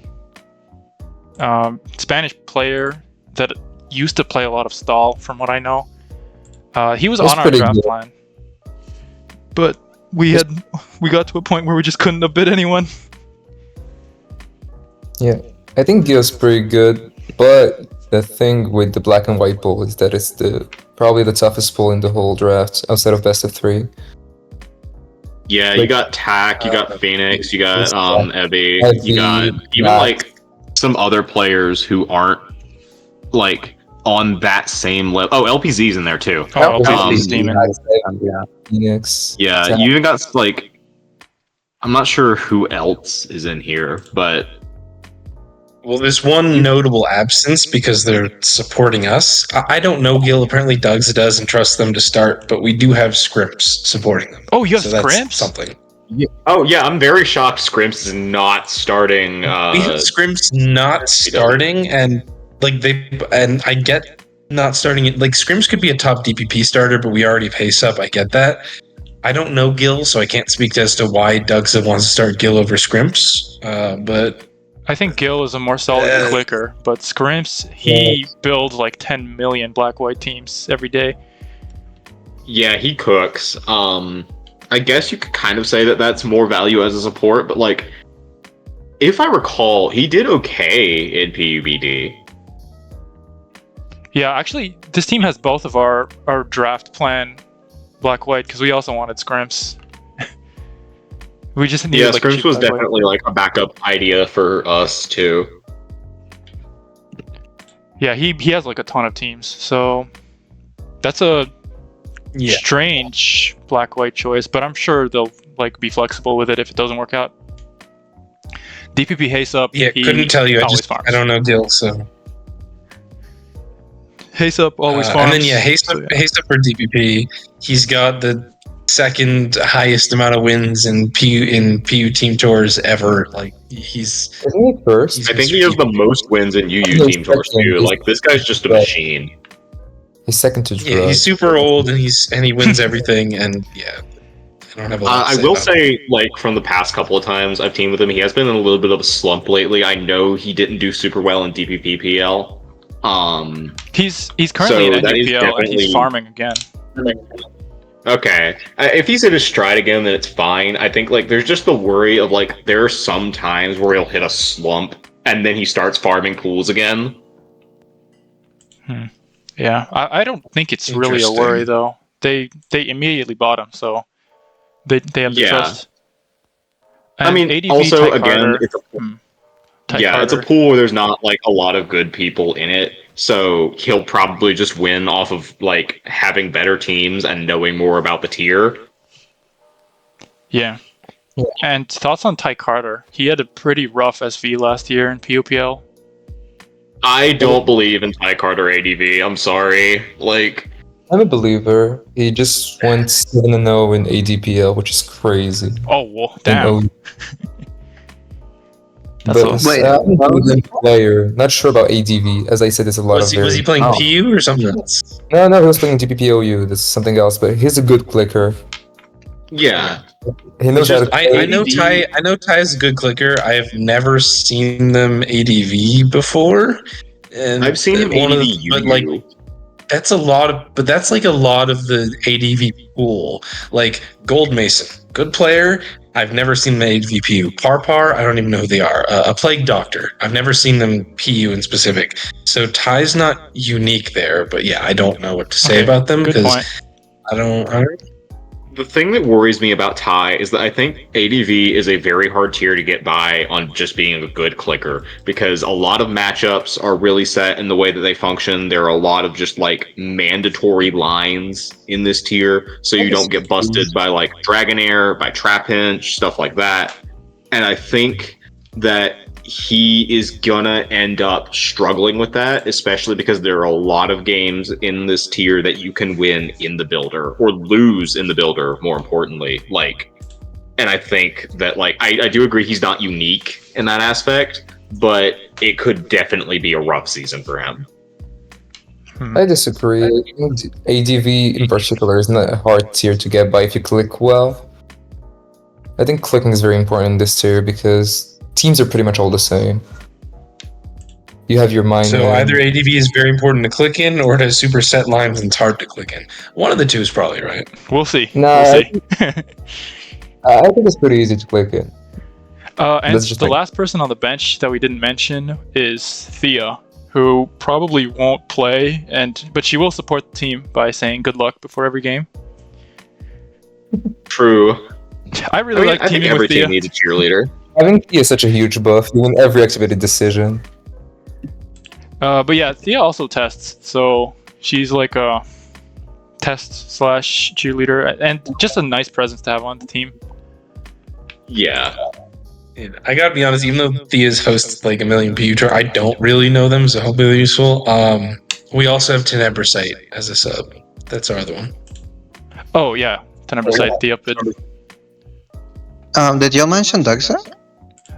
Spanish player that used to play a lot of stall, from what I know. He was That's on our pretty draft good. plan, but we got to a point where we just couldn't have bid anyone. Yeah, I think Gil's pretty good, but the thing with the black and white pool is that it's probably the toughest pool in the whole draft outside of best of 3. Yeah, you got Tack, you got Phoenix, you got Ebby, Ebby, you got even Matt. like some other players who aren't like on that same level. Oh, LPZ's in there too. Oh, LPZ LPZ demon. Yeah. Phoenix. Yeah, Tack. you even got like I'm not sure who else is in here, but Well, there's one notable absence because they're supporting us. I don't know Gil. Apparently, Doug's does and trusts them to start, but we do have Scrimps supporting them. Oh, you have So that's Scrimps? something. oh yeah, I'm very shocked Scrimps is not starting. We have Scrimps not starting, and I get not starting it. Like Scrimps could be a top DPP starter, but we already pace up. I get that. I don't know Gil, so I can't speak as to why Doug's wants to start Gil over Scrimps. But I think Gil is a more solid clicker, but Scrimps, he builds like 10 million black-white teams every day. Yeah, he cooks. I guess you could kind of say that that's more value as a support, but like, if I recall, he did okay in PUBD. Yeah, actually, this team has both of our draft plan black-white because we also wanted Scrimps. We just needed, Yeah, like, Scrimps cheap was black-white. definitely like a backup idea for us too. Yeah, he has like a ton of teams, so that's a yeah, strange black-white choice, but I'm sure they'll like be flexible with it if it doesn't work out. DPP Haste-Up, yeah, he couldn't tell you. always farms. I don't know Gil, so. Haste-Up always farms. And then Haste so, up for DPP. He's got the second highest amount of wins in PU team tours ever. Like he's. Isn't he first? I think he has the most wins in UU team tours too. Like this guy's just a machine. He's second to Yeah, Drug. he's super old and he wins everything. And yeah, I don't have a lot to I say will about him. say, like from the past couple of times I've teamed with him, he has been in a little bit of a slump lately. I know he didn't do super well in DPPPL. He's currently So in that is NUPL and definitely- he's farming again. Okay, if he's hit his stride again, then it's fine. I think like there's just the worry of like there are some times where he'll hit a slump and then he starts farming pools again. Yeah, I don't think it's really a Interesting. worry though. They immediately bought him, so they have the Yeah. trust. I And mean, ADV, also Ty again, Carter, it's Ty it's a Carter. pool where there's not like a lot of good people in it, so he'll probably just win off of like having better teams and knowing more about the tier. Yeah. Yeah. And thoughts on Ty Carter? He had a pretty rough SV last year in PUPL. I don't believe in Ty Carter ADV. I'm sorry. Like, I'm a believer. He just went 7-0 in ADPL, which is crazy. Oh, well, In damn. OU. That's But awesome. Wait, I'm a good player. Not sure about ADV. As I said, there's a lot Was of he playing Oh. PU or something else? No, he was playing DPPOU. That's something else. But he's a good clicker. yeah. He knows how to. I know ADV. Ty. I know Ty is a good clicker. I've never seen them ADV before. And I've seen him one of ADV the- but like UU. that's a lot of, but that's like a lot of the ADV pool. Like Gold Mason, good player. I've never seen them ADV PU. Parpar, I don't even know who they are. A Plague Doctor, I've never seen them PU in specific. So Ty's not unique there, but yeah, I don't know what to say Okay, about them Good because point. I don't. The thing that worries me about Ty is that I think ADV is a very hard tier to get by on just being a good clicker because a lot of matchups are really set in the way that they function. There are a lot of just like mandatory lines in this tier, so you don't get busted by like Dragonair, by Trap Hinge, stuff like that. And I think that he is gonna end up struggling with that, especially because there are a lot of games in this tier that you can win in the builder or lose in the builder, more importantly. Like And I think that, like, I do agree he's not unique in that aspect, but it could definitely be a rough season for him. I disagree. I think ADV in particular is not a hard tier to get by if you click well. I think clicking is very important in this tier because teams are pretty much all the same. You have your mind. So either ADV is very important to click in, or it has super set lines and it's hard to click in. One of the two is probably right. We'll see. Nah, We'll see. I think it's pretty easy to click in. And That's just the like- last person on the bench that we didn't mention is Thea, who probably won't play, but she will support the team by saying good luck before every game. True. I really like I think teaming every with Thea. team needs a cheerleader. Having T is such a huge buff. You win every activated decision. But yeah, Thea also tests, so she's like a test/cheerleader, and just a nice presence to have on the team. Yeah. And I gotta be honest, even though Thea's hosts like a million PU tour, I don't really know them, so hopefully they're useful. We also have Tenebrosite as a sub. That's our other one. Oh yeah, Tenebrosite, Thea bid. Did you mention Dugsa?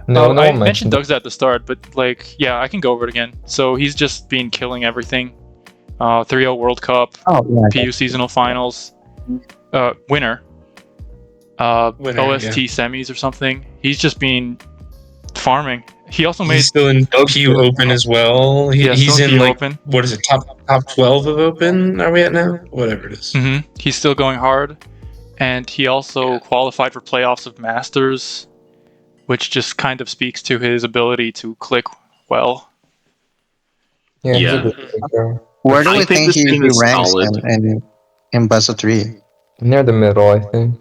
No, no I one mentioned mentioned it. Doug's at the start, but like, yeah, I can go over it again. So he's just been killing everything. 3-0 World Cup, Oh, yeah. PU seasonal finals, winner. Winner, OST semis or something. He's just been farming. He also made He's still in PU Open as well. He's still in PU like Open. what is it, top 12 of Open? Are we at now? Whatever it is. He's still going hard, and he also qualified for playoffs of Masters, which just kind of speaks to his ability to click well. Yeah, he's Yeah. a good player. Where do I we think think this he team is ranks solid. in best of 3? Near the middle, I think.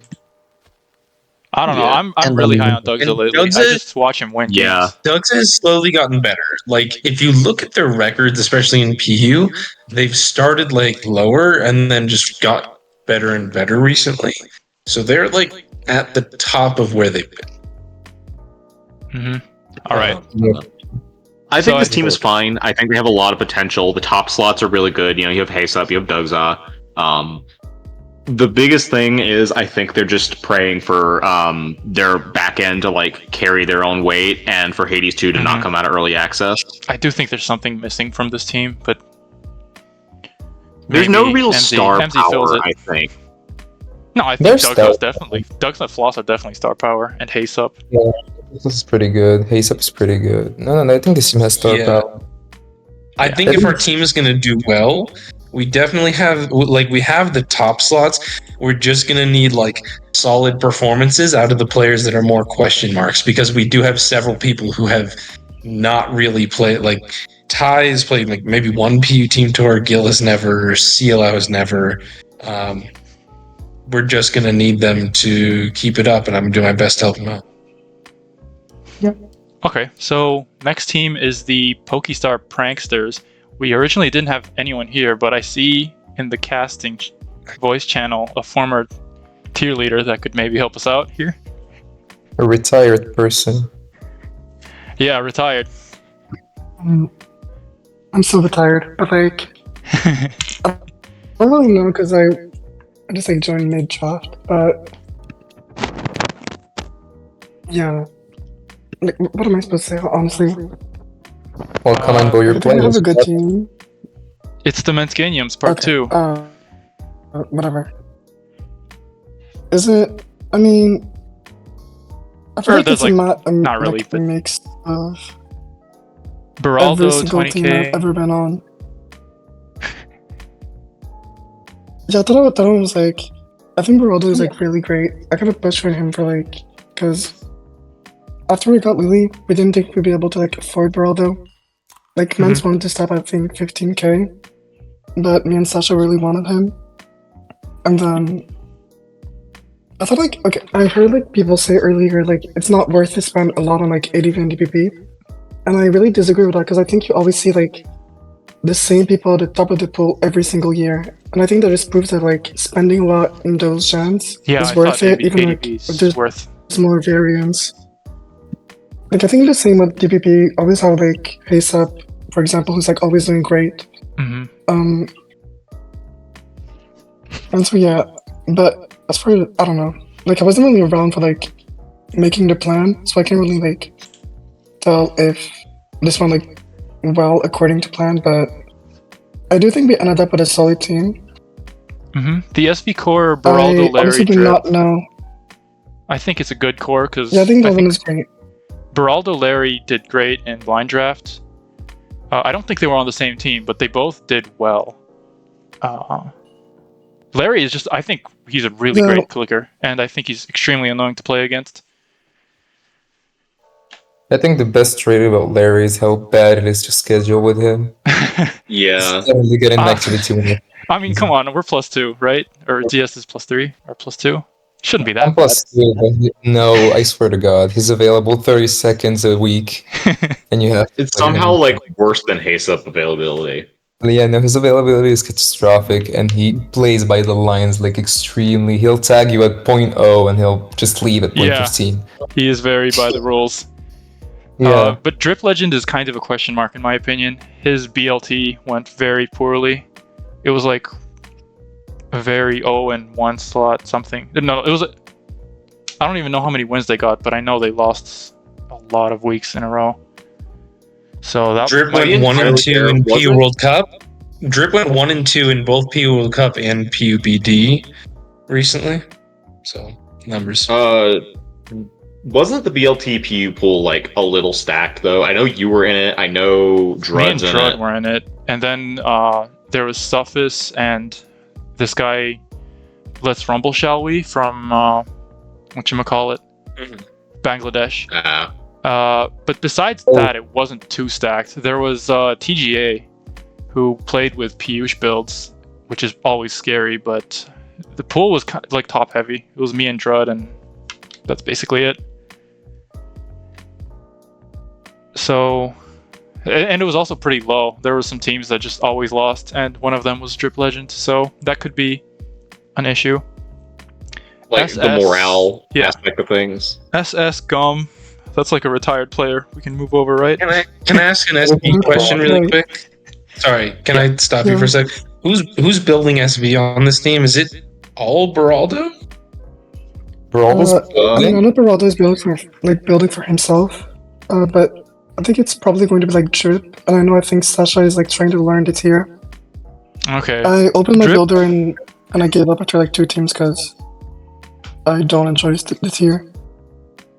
I don't know. Yeah. I'm And really then- high on Doug's and lately. Doug's I it- just watch him win Yeah. games. Doug's has slowly gotten better. Like, if you look at their records, especially in PU, they've started like lower and then just got better and better recently. So they're like at the top of where they've been. All right. I So think this I- team is fine. I think they have a lot of potential. The top slots are really good. You know, you have Haysup, you have Dugza. The biggest thing is I think they're just praying for their back end to like carry their own weight, and for Hades 2 to not come out of early access. I do think there's something missing from this team, but There's maybe no real MZ star fills power, it. I think. No, I think There's Doug's star- definitely. Doug's and Floss are definitely star power, and Haysup. This is pretty good. Haysup is pretty good. No, I think this team has star Yeah. power. I think if our team is going to do well, we definitely have we have the top slots. We're just going to need like solid performances out of the players that are more question marks, because we do have several people who have not really played. Like Ty has played like maybe one PU team tour, Gil has never, CLO has never. We're just going to need them to keep it up, and I'm going to do my best to help them out. Okay, so next team is the Pokestar Pranksters. We originally didn't have anyone here, but I see in the casting voice channel a former tier leader that could maybe help us out here. A retired person. Yeah, retired. I'm so retired, but like, I don't really know because I just like joined mid draft, but yeah. Like, what am I supposed to say? Honestly, Well, come on, go, I you're think playing. I have a good this team. It's the Menskaniums Part 2. Whatever. Is it? I mean, I feel Or like there's, it's like, a not really, like, but- mix of every Beraldo, single team 20k. I've ever been on. Yeah, I thought it was like, I think Beraldo is like really great. I gotta push for him for like, because after we got Lily, we didn't think we'd be able to like afford Beraldo. Like, Mens wanted to stop at I think 15k, but me and Sasha really wanted him. And then I thought like, okay, I heard like people say earlier like it's not worth to spend a lot on like ADV and DPP, and I really disagree with that because I think you always see like the same people at the top of the pool every single year, and I think that just proves that like spending a lot in those gens Yeah, is I worth thought it, even like ADV's if there's worth. more variance. Like I think the same with DPP. Always have like Haysup, for example, who's like always doing great. hmm And so yeah, but as for I don't know, like I wasn't really around for like making the plan, so I can't really like tell if this went like well according to plan. But I do think we ended up with a solid team. The SV core, Beraldo, I Larry, honestly do Drip. not know. I think it's a good core because Yeah, I think that one is great. Beraldo, Larry did great in blind draft. I don't think they were on the same team, but they both did well. Larry is just, I think he's a really Yeah. great clicker, and I think he's extremely annoying to play against. I think the best trait about Larry is how bad it is to schedule with him. Yeah. He's definitely getting Uh, activity when I mean, come on, we're +2, right? Or DS is +3 or +2. Shouldn't be that I'm +2, but no, I swear to God, he's available 30 seconds a week, bad. and you have. It's somehow like worse than Haste-Up availability. Yeah, no, his availability is catastrophic, and he plays by the lines like extremely. He'll tag you at 0.0 and he'll just leave at Yeah. 0.15. He is very by the rules. Yeah, But Drip Legend is kind of a question mark in my opinion. His BLT went very poorly. It was like a very 0-1 slot something. No, it was. I don't even know how many wins they got, but I know they lost a lot of weeks in a row. So that Drip My went 1 and entire 2 year in PU wasn't- World Cup. Drip went 1 and 2 in both PU World Cup and PUBD recently. So numbers. Wasn't the BLT PU pool like a little stacked though? I know you were in it. I know me and Drud's in Drud it. were in it, and then there was Suffis and this guy. Let's Rumble, shall we? From whatchamacallit, Bangladesh. But besides that, it wasn't too stacked. There was TGA, who played with Piyush builds, which is always scary, but the pool was kind of like top heavy. It was me and Drud, and that's basically it. So, and it was also pretty low. There were some teams that just always lost, and one of them was Drip Legend, so that could be an issue. Like the SS morale yeah. aspect of things. SS Gum, that's like a retired player. We can move over, right? Can I ask an SV question really quick? Sorry, can I stop you for a sec? Who's building SV on this team? Is it all Beraldo? Beraldo's I mean, I know Beraldo is building for himself, but I think it's probably going to be like Drip, and I think Sasha is like trying to learn the tier. Okay. I opened my Drip- builder and I gave up after like 2 teams because I don't enjoy the tier.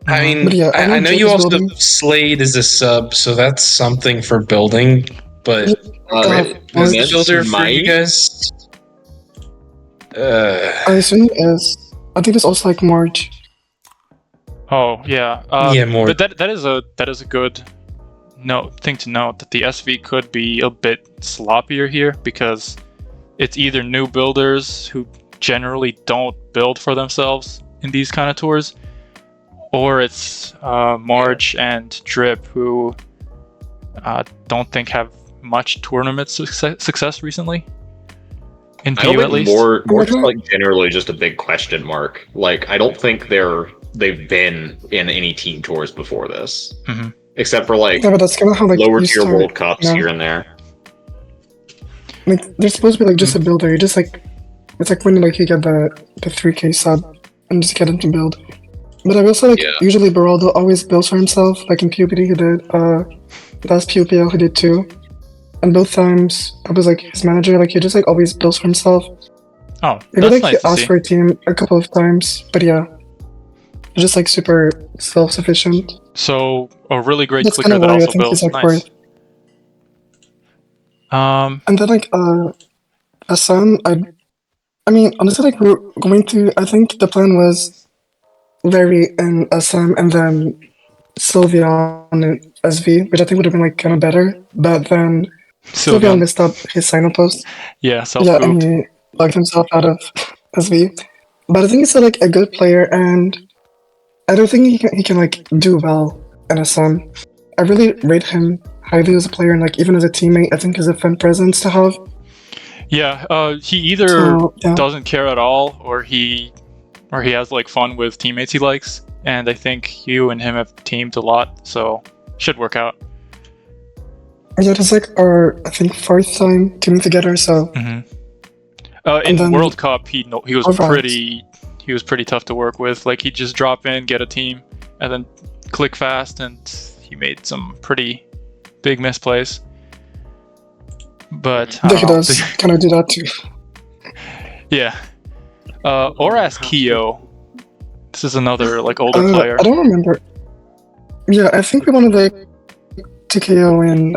I mean, But yeah, I know Drip you is also building. Slade is a sub, so that's something for building. But is the builder for you guys? I assume it is. I think it's also like March. Oh yeah. Yeah, more. But that is a good thing to note, that the SV could be a bit sloppier here because it's either new builders who generally don't build for themselves in these kind of tours, or it's Marge and Drip who don't think have much tournament success recently. In I don't PU at think least. more just like generally just a big question mark. Like I don't think they've been in any team tours before this, except for like Yeah, but that's kind of how like lower you tier start, World Cups you know? here and there. Like they're supposed to be like just a builder. You just like it's like when like you get the 3K sub and just get him to build. But I will say like usually Beraldo always builds for himself. Like in PUBD he did. Last PUPL he did too. And both times I was like his manager. Like he just like always builds for himself. Oh, Maybe that's like nice he to asked see. for a team a couple of times. But yeah, just like super self-sufficient. So a really great That's clicker kind of that why I also think builds. he's like Nice. worth. And then like Hassan, I mean honestly like we're going to. I think the plan was Larry and SM and then Sylveon and SV, which I think would have been like kind of better. But then Sylveon messed up his sign-up post. Yeah, Yeah, self-pooped. and he locked himself out of SV. But I think he's still like a good player, and I don't think he can like do well in SM. I really rate him highly as a player, and like even as a teammate, I think he's a fun presence to have. Yeah, he either So yeah, doesn't care at all, or he has like fun with teammates he likes, and I think you and him have teamed a lot, so should work out. yeah, it's like our I think 4th time teaming together. So In then World Cup, he was overall, pretty tough to work with. Like he'd just drop in, get a team, and then click fast, and he made some pretty big misplays. But I Yeah, he don't know. does kind of do that too. Yeah. Oras Kyo. This is another like older player. I don't remember. Yeah, I think we wanted like TKO in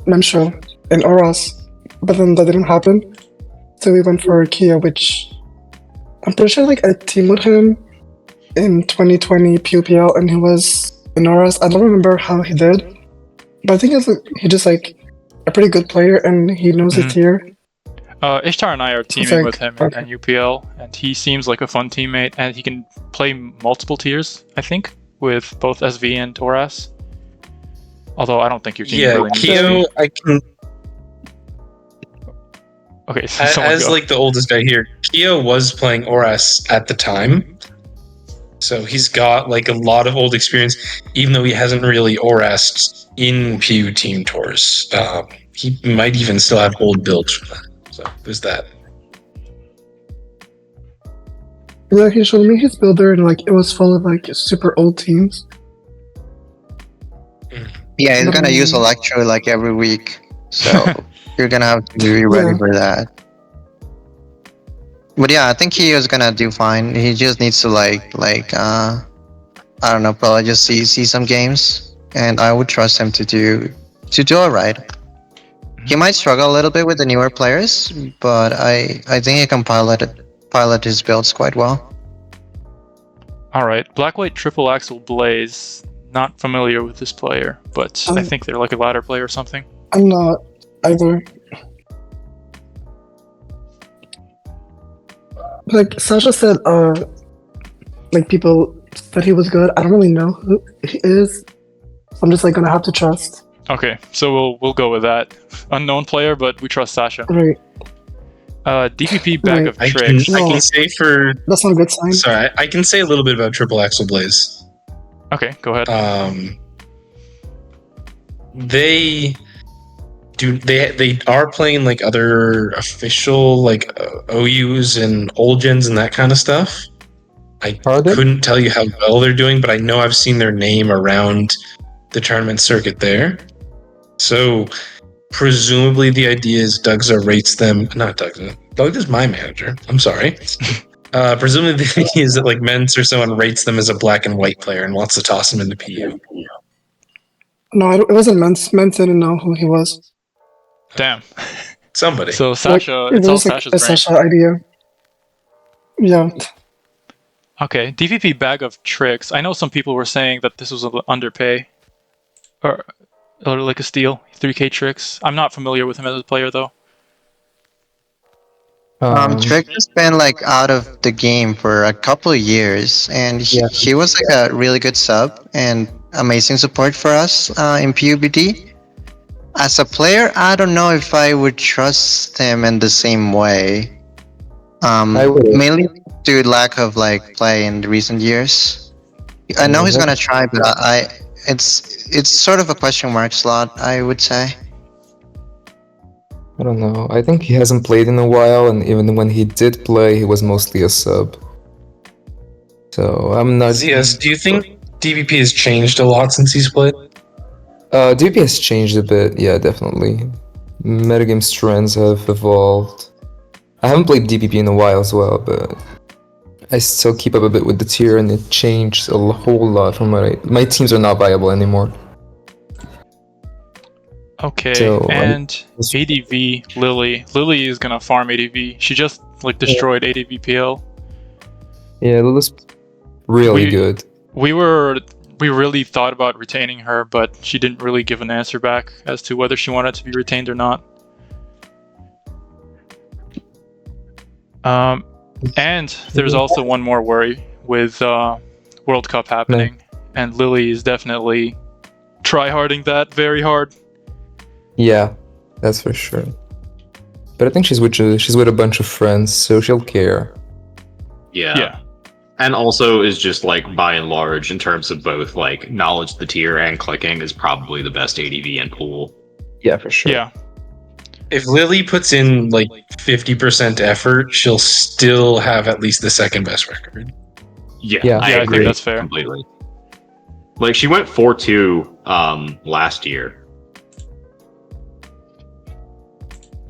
Memsho in Oras, but then that didn't happen. So we went for Kia, which I'm pretty sure like I teamed with him in 2020 PUPL, and he was in Oras. I don't remember how he did, but I think he just like a pretty good player, and he knows the tier. Ishtar and I are teaming with him in UPL, and he seems like a fun teammate, and he can play multiple tiers, I think, with both SV and Oras. Although I don't think your team really needs Kyo, SV. I can. Okay, so as like the oldest guy here, Kyo was playing Oras at the time, so he's got like a lot of old experience, even though he hasn't really Oras in PU team tours. He might even still have old builds from that. So there's that. Yeah, he showed me his builder, and like it was full of like super old teams. Yeah, he's gonna use Electro like every week, so you're gonna have to be ready for that. But yeah, I think he is gonna do fine. He just needs to I don't know, probably just see some games, and I would trust him to do alright. He might struggle a little bit with the newer players, but I think he can pilot his builds quite well. Alright, Black White Triple Axel Blaze. Not familiar with this player, but I think they're like a ladder player or something. I'm not either. Like Sasha said, like people said he was good. I don't really know who he is. So I'm just like gonna have to trust. Okay, so we'll go with that. Unknown player, but we trust Sasha. Right. DPP Bag of I Tricks. can say for That's not a good sign. sorry, I can say a little bit about Triple Axel Blaze. Okay, go ahead. They are playing like other official like OUs and old gens and that kind of stuff. I couldn't tell you how well they're doing, but I know I've seen their name around the tournament circuit there. So presumably the idea is Dougza rates them. Not Dougza. Doug is my manager. I'm sorry. Presumably the idea is that like Mentz or someone rates them as a black and white player and wants to toss them into PU. No, it wasn't Mentz. Mentz didn't know who he was. Damn. Somebody. So Sasha, like, it's all was like Sasha's a brain. Sasha idea. Yeah. Okay, DPP Bag of Tricks. I know some people were saying that this was an underpay. Or like a steal. 3K Tricks. I'm not familiar with him as a player, though. Trick has been like out of the game for a couple of years, and he was like a really good sub and amazing support for us in PUBD. As a player, I don't know if I would trust him in the same way. Mainly due to lack of like play in the recent years. I know he's gonna try, but it's sort of a question mark slot, I would say. I don't know. I think he hasn't played in a while, and even when he did play, he was mostly a sub. So I'm not. ZS, do you think DPP has changed a lot since he's played? DP has changed a bit, yeah, definitely. Metagame trends have evolved. I haven't played DPP in a while as well, but I still keep up a bit with the tier, and it changed a whole lot from my teams are not viable anymore. Okay, So, and ADV Lily. Lily is gonna farm ADV. She just like destroyed ADV PL. Yeah, Lily's really good. We really thought about retaining her, but she didn't really give an answer back as to whether she wanted to be retained or not. And there's also one more worry with World Cup happening, and Lily is definitely tryharding that very hard. Yeah, that's for sure. But I think she's with a bunch of friends, so she'll care. Yeah. And also is just like by and large in terms of both like knowledge of the tier and clicking is probably the best ADV in pool. Yeah, for sure. Yeah. If Lily puts in like 50% effort, she'll still have at least the second best record. Yeah, I think agree that's fair. completely. Like she went 4-2 last year.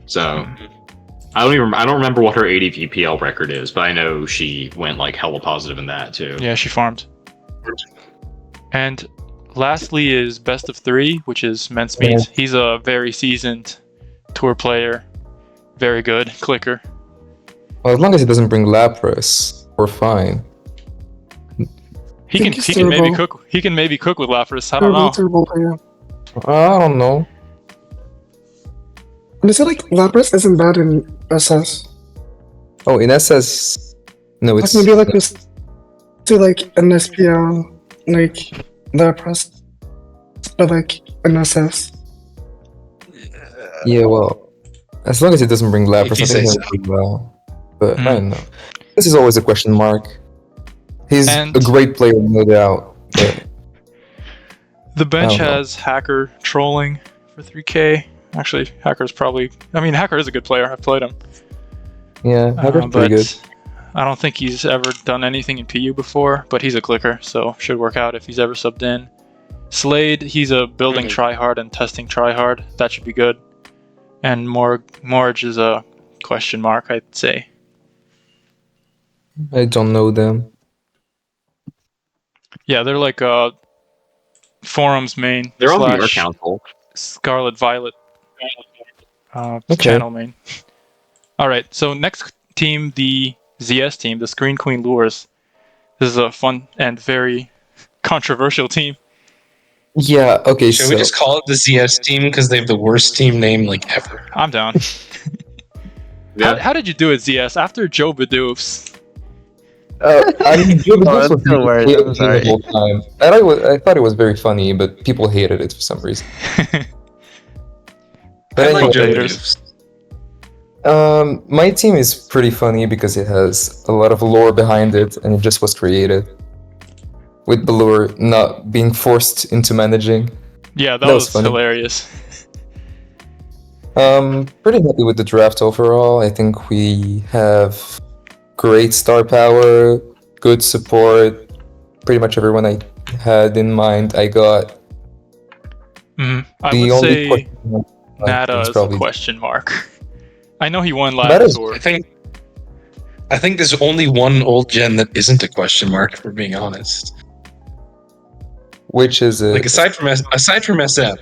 So I don't remember what her ADP PL record is, but I know she went like hella positive in that too. Yeah, she farmed. And lastly is best of 3, which is men's meets. He's a very seasoned tour player, very good clicker. Well, as long as he doesn't bring Lapras, we're fine. He can maybe cook. He can maybe cook with Lapras. I don't know. Terrible player. I don't know. And I feel like Lapras isn't bad in SS. Oh, in SS, no, Like it's maybe like this to like an SPL, like Lapras, but like an SS. yeah. Well, as long as he doesn't bring Lapras, you I say think so. he'll do well. But I don't know. This is always a question mark. He's And- a great player, no doubt. But The bench I don't know. has Hacker trolling for 3K. Actually, Hacker's probably. I mean, Hacker is a good player. I've played him. yeah, Hacker's but pretty good. I don't think he's ever done anything in PU before. But he's a clicker, so should work out if he's ever subbed in. Slade, he's a building tryhard and testing tryhard. That should be good. And Morge is a question mark, I'd say. I don't know them. Yeah, they're like forums main. They're on VR slash Council. Scarlet Violet Okay. channel main. All right, so next team, the ZS team, the Screen Queen Lures. This is a fun and very controversial team. Yeah. Okay. Should so we just call it the ZS team because they have the worst team name like ever? I'm down. Yeah. How did you do it, ZS? After Joe Bedoofs? I mean, Joe Oh, Bedoofs that's was still the weird. favorite I'm team sorry. of all time. And I thought it was very funny, but people hated it for some reason. But I like anyway, Joe haters. Bedoofs. my team is pretty funny because it has a lot of lore behind it, and it just was created with the lure not being forced into managing. Yeah, that That was was funny. hilarious. Pretty happy with the draft overall. I think we have great star power, good support. Pretty much everyone I had in mind, I got. I The would only say question mark Nada is is a probably question mark. I know he won That last is- tour. I think there's only one old gen that isn't a question mark, if we're being honest. which is Like aside from SF,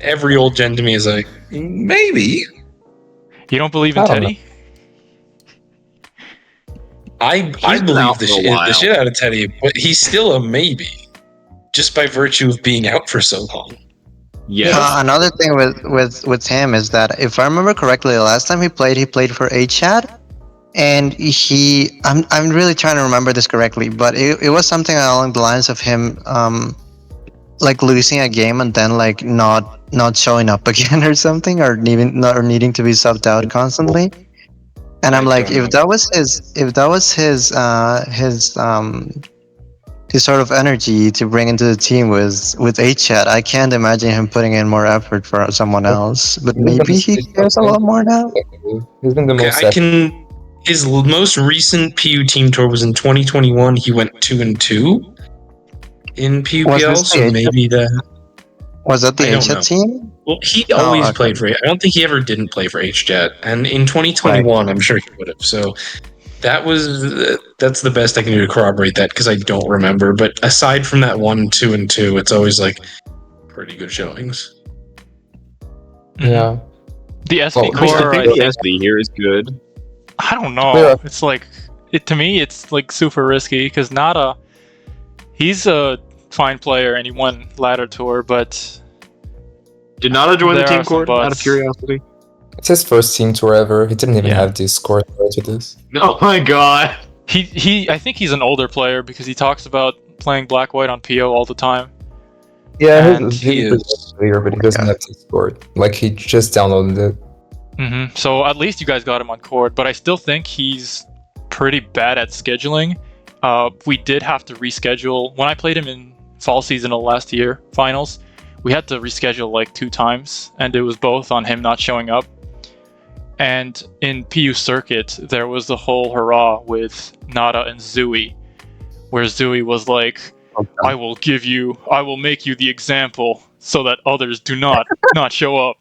every old gen to me is like maybe. You don't believe in I don't Teddy? I been believe out the for a shit while. out of Teddy, but he's still a maybe, just by virtue of being out for so long. Yes. Another thing with him is that if I remember correctly, the last time he played for HChat, and I'm really trying to remember this correctly, but it was something along the lines of him like losing a game and then like not showing up again or something, or needing to be subbed out constantly. And I'm I like, don't know. if that was his sort of energy to bring into the team with HChat, I can't imagine him putting in more effort for someone else. But maybe he cares a lot more now. He's been the Okay, most I can. His most recent PU team tour was in 2021. He went 2-2 in PUPL, this so the maybe that. Was that the I don't HChat know. team? Well, he always okay. played for. I don't think he ever didn't play for HJet, and in 2021, I'm sure he would have. So that's the best I can do to corroborate that because I don't remember. But aside from that 1-2, it's always like pretty good showings. Yeah. The SP Well, core, I I think think, the SD here is good. I don't know. Yeah. It's like to me, it's like super risky because Nada, he's a fine player and he won ladder tour, but Did Nada join the There team are some court out of buts. curiosity? It's his first team tour ever. He didn't even Yeah. have this score prior to this. Oh my god. he I think he's an older player because he talks about playing black white on PO all the time. Yeah, And he's he a pretty is- good player, but he doesn't have this score. Like, he just downloaded it. So at least you guys got him on court, but I still think he's pretty bad at scheduling. We did have to reschedule when I played him in fall season of last year finals. We had to reschedule like 2 times, and it was both on him not showing up. And in PU circuit, there was the whole hurrah with Nada and Zooey, where Zooey was like, I will make you the example so that others do not show up.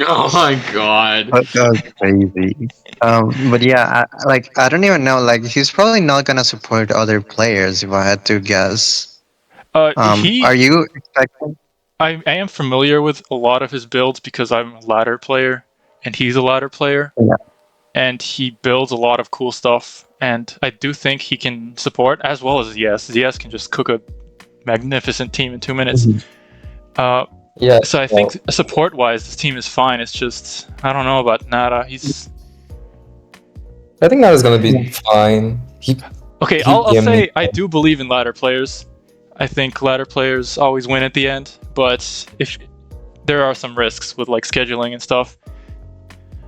Oh my god. That was crazy. But yeah, I don't even know. Like, he's probably not gonna support other players if I had to guess. Are you expecting? I am familiar with a lot of his builds because I'm a ladder player and he's a ladder player. Yeah. And he builds a lot of cool stuff. And I do think he can support as well as ZS. ZS can just cook a magnificent team in 2 minutes. Yeah. So I think support-wise, this team is fine. It's just I don't know about Nada. I think Nada's gonna be fine. I'll say I do believe in ladder players. I think ladder players always win at the end, but if there are some risks with like scheduling and stuff.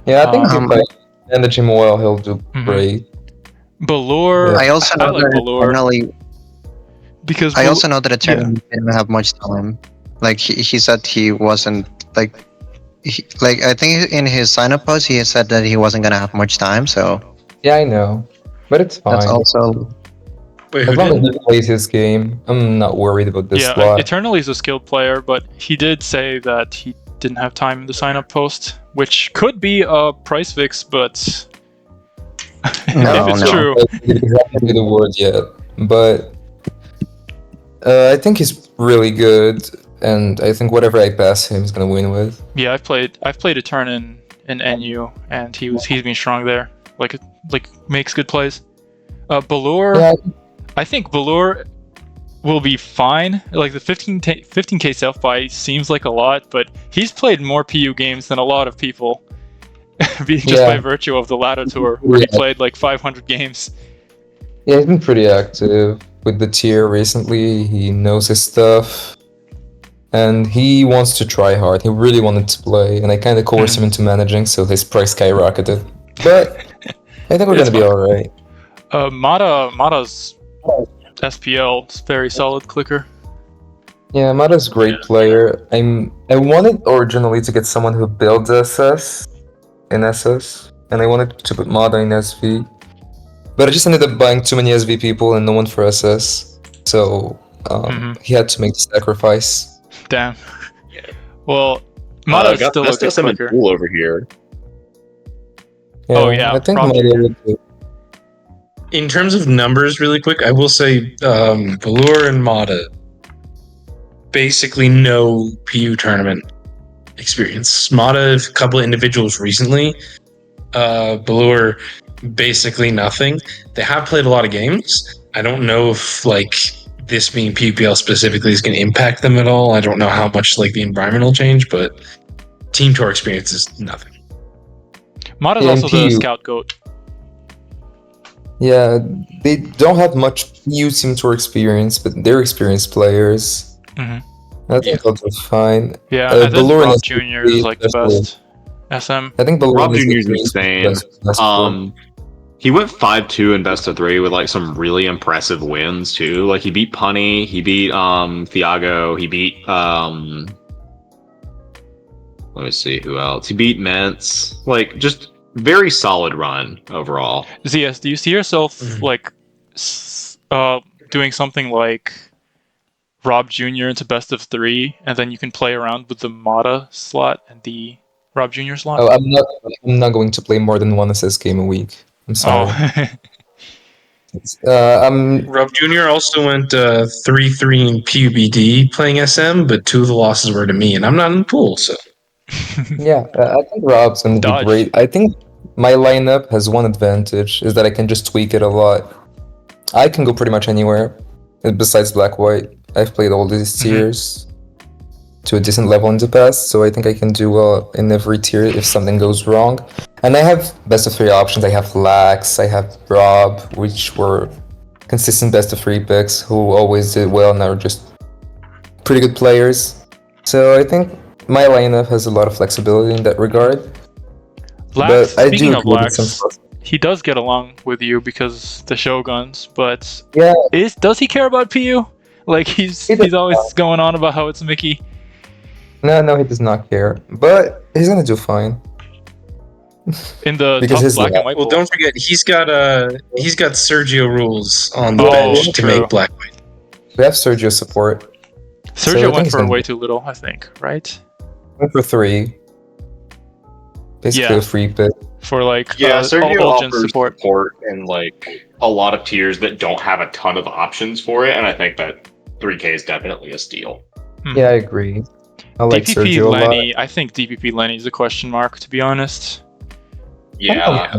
Yeah, I think if I manage him well, he'll do great. Balor, I also know like Balor because I also know that Eternally didn't have much time. Like he said he wasn't like I think in his sign up post he said that he wasn't gonna have much time. So yeah, I know, but it's fine. that's also. Wait, As who long as did? he plays his game, I'm not worried about this slot. Eternally is a skilled player, but he did say that he didn't have time in the sign up post, which could be a price fix, but if it's true, exactly the word yet. But I think he's really good, and I think whatever I pass him, he's gonna win with. Yeah, I've played a turn in NU, and he's been strong there. Like makes good plays. Balor, Yeah. I think Balor will be fine. Like the 15k self buy seems like a lot, but he's played more PU games than a lot of people, just by virtue of the ladder tour, where he played like 500 games. Yeah, he's been pretty active with the tier recently. He knows his stuff, and he wants to try hard. He really wanted to play, and I kind of coerced him into managing, so his price skyrocketed. But I think we're gonna be all right. Mata's SPL is very solid clicker. Yeah, Mata's a great player. I wanted originally to get someone who builds SS in SS, and I wanted to put Mata in SV. But I just ended up buying too many SV people and no one for SS. So he had to make the sacrifice. Damn. Well, Mata's still a good clicker. Pool over here. Yeah, oh yeah, I think probably. Mata would do. In terms of numbers, really quick, I will say Valor and Mata basically no PU tournament experience. Mata, a couple of individuals recently. Valor, basically nothing. They have played a lot of games. I don't know if like this being PUPL specifically is going to impact them at all. I don't know how much like the environment will change, but team tour experience is nothing. Mata's also the scout goat. Yeah, they don't have much PU team tour experience, but they're experienced players. I think they'll do fine. Yeah, I think Rob Jr. is like the best SM. I think Rob Jr. is insane. He went 5-2 in best of 3 with like some really impressive wins too. Like he beat Punny, he beat Thiago, he beat let me see who else. He beat Mence. Like just very solid run overall. ZS, do you see yourself like doing something like Rob Jr. into best of 3, and then you can play around with the Mata slot and the Rob Jr. slot? Oh, I'm not going to play more than one SS game a week. I'm sorry. Rob Jr. also went 3-3 in PUBD playing SM, but 2 of the losses were to me, and I'm not in the pool, so. Yeah, I think Rob's going to be great. I think my lineup has one advantage, is that I can just tweak it a lot. I can go pretty much anywhere, besides Black-White. I've played all these tiers to a decent level in the past, so I think I can do well in every tier if something goes wrong. And I have best of 3 options. I have Lax, I have Rob, which were consistent best of 3 picks, who always did well and are just pretty good players. So I think my lineup has a lot of flexibility in that regard. Lax, speaking of Lax, he does get along with you because the Shoguns, but yeah, does he care about PU? Like he's always going on about how it's Mickey. No, he does not care. But he's gonna do fine. In the tough black and white. Well, don't forget he's got Sergio rules on the bench to make Black-White. We have Sergio support. So I Sergio think went he's for gonna way too little, I think, right? went for 3. Basically Yeah. a free pick. For like Yeah, Sergio Ulgen's offers support. in like a lot of tiers that don't have a ton of options for it, and I think that 3K is definitely a steal. Yeah, I agree. I like DPP Sergio a lot. Lenny, I think DPP Lenny is a question mark, to be honest. Yeah.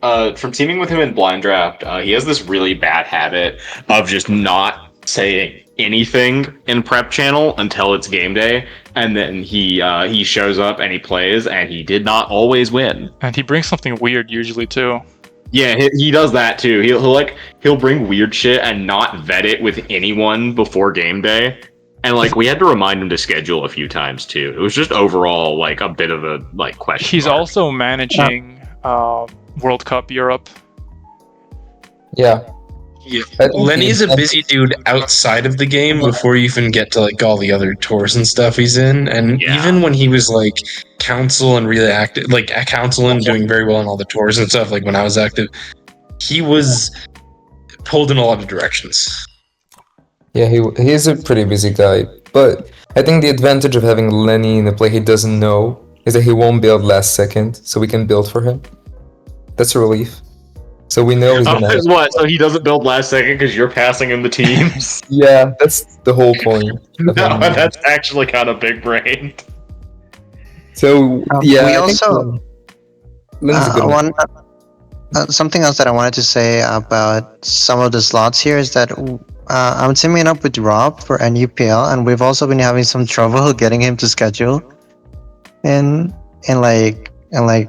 From teaming with him in blind draft, he has this really bad habit of just not saying anything in prep channel until it's game day, and then he shows up and he plays, and he did not always win. And he brings something weird usually too. Yeah, he does that too. He'll bring weird shit and not vet it with anyone before game day. And like we had to remind him to schedule a few times too. It was just overall like a bit of a like question. He's mark. also managing World Cup Europe. Yeah. Yeah. I think Lenny's a busy dude outside of the game before you even get to like all the other tours and stuff he's in. And Yeah. even when he was like council and really active, like at council and doing very well on all the tours and stuff, like when I was active, he was pulled in a lot of directions. Yeah, he is a pretty busy guy. But I think the advantage of having Lenny in a play he doesn't know is that he won't build last second, so we can build for him. That's a relief. So we know he's gonna have... What? So he doesn't build last second because you're passing him the teams? Yeah, that's the whole point. No, that's actually kind of big brained. So yeah, we I think also Lenny's a good one. something else that I wanted to say about some of the slots here is that I'm teaming up with Rob for NUPL, and we've also been having some trouble getting him to schedule, and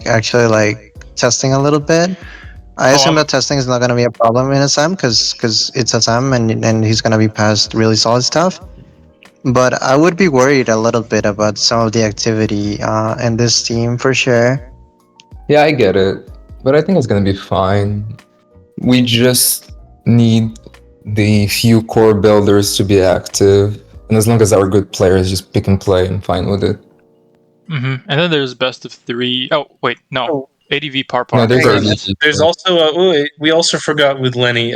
actually like testing a little bit. I assume that testing is not going to be a problem in SM because it's SM and he's going to be past really solid stuff. But I would be worried a little bit about some of the activity in this team for sure. Yeah, I get it. But I think it's gonna be fine. We just need the few core builders to be active. And as long as our good players just pick and play, I'm fine with it. And then there's best of 3. Oh, wait, no. ADV par No, par. there's Hang on. already There's also we also forgot with Lenny,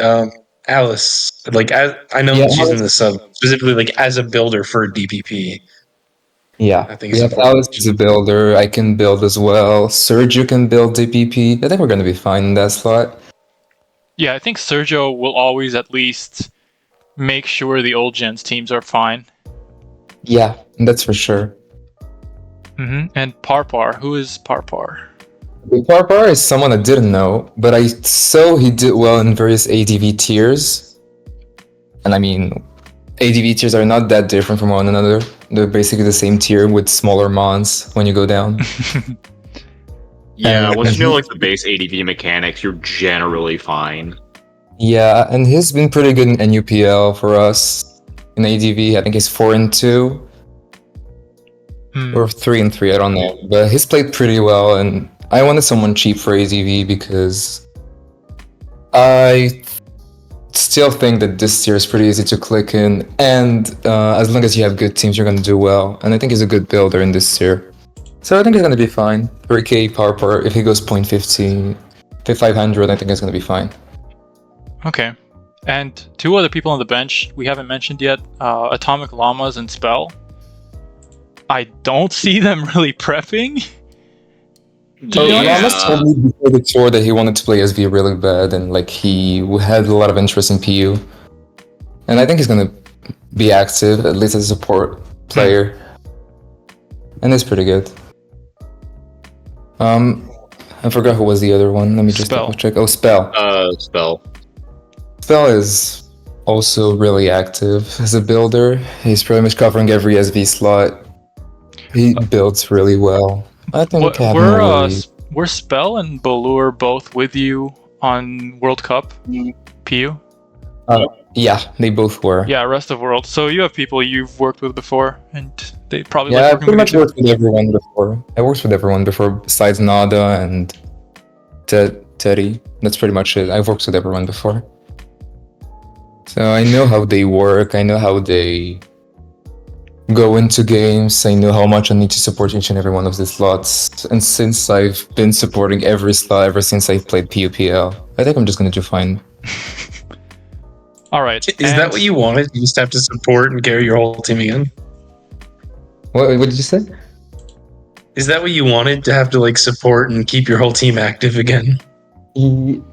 Alice. Like I know Yeah, she's in Alice- the sub specifically like as a builder for DPP. Yeah, I think we it's have important. Alice as a builder. I can build as well. Sergio can build DPP. I think we're gonna be fine in that slot. Yeah, I think Sergio will always at least make sure the old gens teams are fine. Yeah, that's for sure. And Parpar, who is Parpar? The Parpar is someone I didn't know, but I saw he did well in various ADV tiers. And I mean, ADV tiers are not that different from one another. They're basically the same tier with smaller mons when you go down. Yeah, And- once you know like the base ADV mechanics, you're generally fine. Yeah, and he's been pretty good in NUPL for us. In ADV, I think he's 4-2 or 3-3, I don't know. But he's played pretty well, and I wanted someone cheap for ADV because I still think that this tier is pretty easy to click in, and as long as you have good teams, you're gonna do well. And I think he's a good builder in this tier. So I think he's gonna be fine. 3k power if he goes 0.15, 500, I think it's gonna be fine. Okay. And 2 other people on the bench we haven't mentioned yet, Atomic Llamas and Spell. I don't see them really prepping. So Llamas told me before the tour that he wanted to play SV really bad, and like he had a lot of interest in PU. And I think he's gonna be active, at least as a support player. And it's pretty good. I forgot who was the other one. Let me just Spell. double check. Oh, Spell. Spell. Spell is also really active as a builder. He's pretty much covering every SV slot. He builds really well. I think I have no worries. Were Spell and Balur both with you on World Cup PU? Yeah, they both were. Yeah, rest of world. So you have people you've worked with before, and they probably Yeah, like I working pretty with much you. worked with everyone before. I worked with everyone before, besides Nada and Teddy. That's pretty much it. I've worked with everyone before. So I know how they work. I know how they go into games. I know how much I need to support each and every one of the slots. And since I've been supporting every slot ever since I played PUPL, I think I'm just gonna do fine. All right. Is that what you wanted? You just have to support and carry your whole team again? What did you say? Is that what you wanted, to have to like support and keep your whole team active again?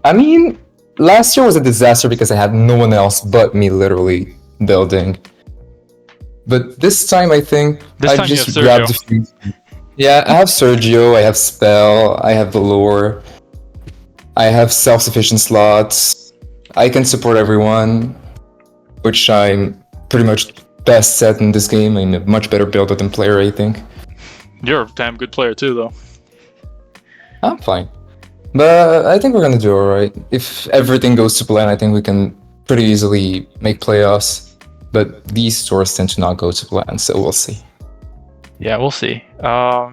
I mean, last year was a disaster because I had no one else but me literally building. But this time I think This I time you just have grabbed a Sergio. few. Yeah, I have Sergio, I have Spell, I have Valor, I have self-sufficient slots. I can support everyone, which I'm pretty much best set in this game. I'm a much better builder than player, I think. You're a damn good player too, though. I'm fine. But I think we're gonna do alright. If everything goes to plan, I think we can pretty easily make playoffs. But these tours tend to not go to plan, so we'll see. Yeah, we'll see. I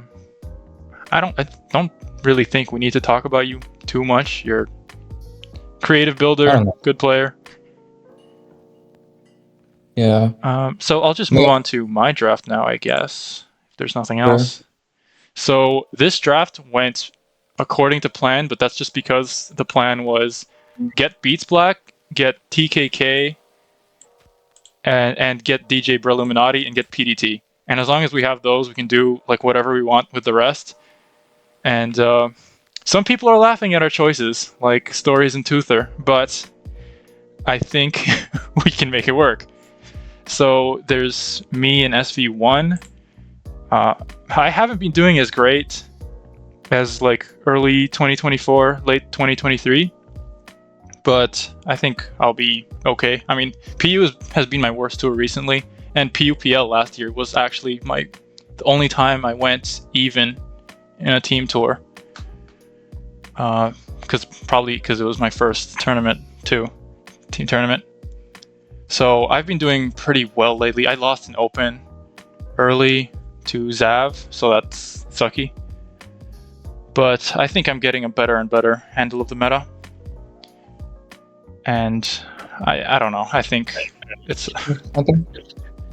don't really think we need to talk about you too much. You're creative I builder, don't know. good player. Yeah. So I'll just move Yeah. on to my draft now, I guess, if there's nothing Sure. else. So this draft went according to plan, but that's just because the plan was get Beats Black, get TKK, and get DJ Breluminati and get PDT. And as long as we have those, we can do like whatever we want with the rest. And some people are laughing at our choices, like Stories and Toother, but I think we can make it work. So there's me and SV1. I haven't been doing as great as like early 2024, late 2023, but I think I'll be okay. I mean, PU has been my worst tour recently, and PUPL last year was actually the only time I went even in a team tour. Because it was my first tournament too, team tournament. So I've been doing pretty well lately. I lost an open early to Zav, so that's sucky. But I think I'm getting a better and better handle of the meta. And I don't know. I think it's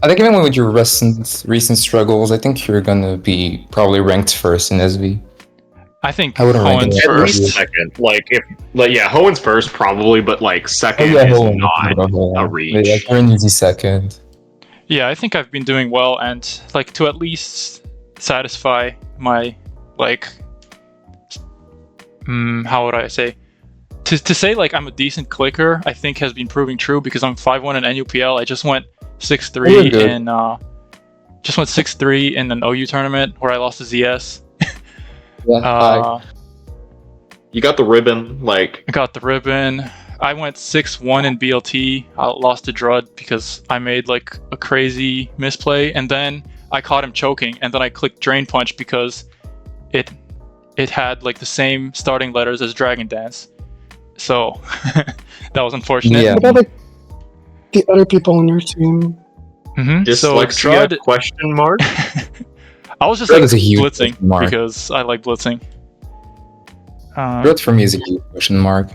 I think even with your recent struggles, I think you're gonna be probably ranked first in SV. I think I wouldn't rank Hoen's it. At least first. second. Hoen's first probably, but like second is Hoenn, not a reach. Like, you're an easy second. Yeah, I think I've been doing well, and like to at least satisfy my like how would I say? To say like I'm a decent clicker, I think has been proving true because I'm 5-1 in NUPL. I just went 6-3 good. in just went 6-3 in an OU tournament where I lost to ZS. Yeah, You got the ribbon, like I got the ribbon. I went 6-1 in BLT. I lost to Drud because I made like a crazy misplay, and then I caught him choking, and then I clicked Drain Punch because it had like the same starting letters as Dragon Dance. So that was unfortunate. Yeah. What about like the other people on your team? So dyslexia Drud, question mark. I was just Drud like is a huge blitzing question mark. because I like blitzing. Drud for me is a huge question mark.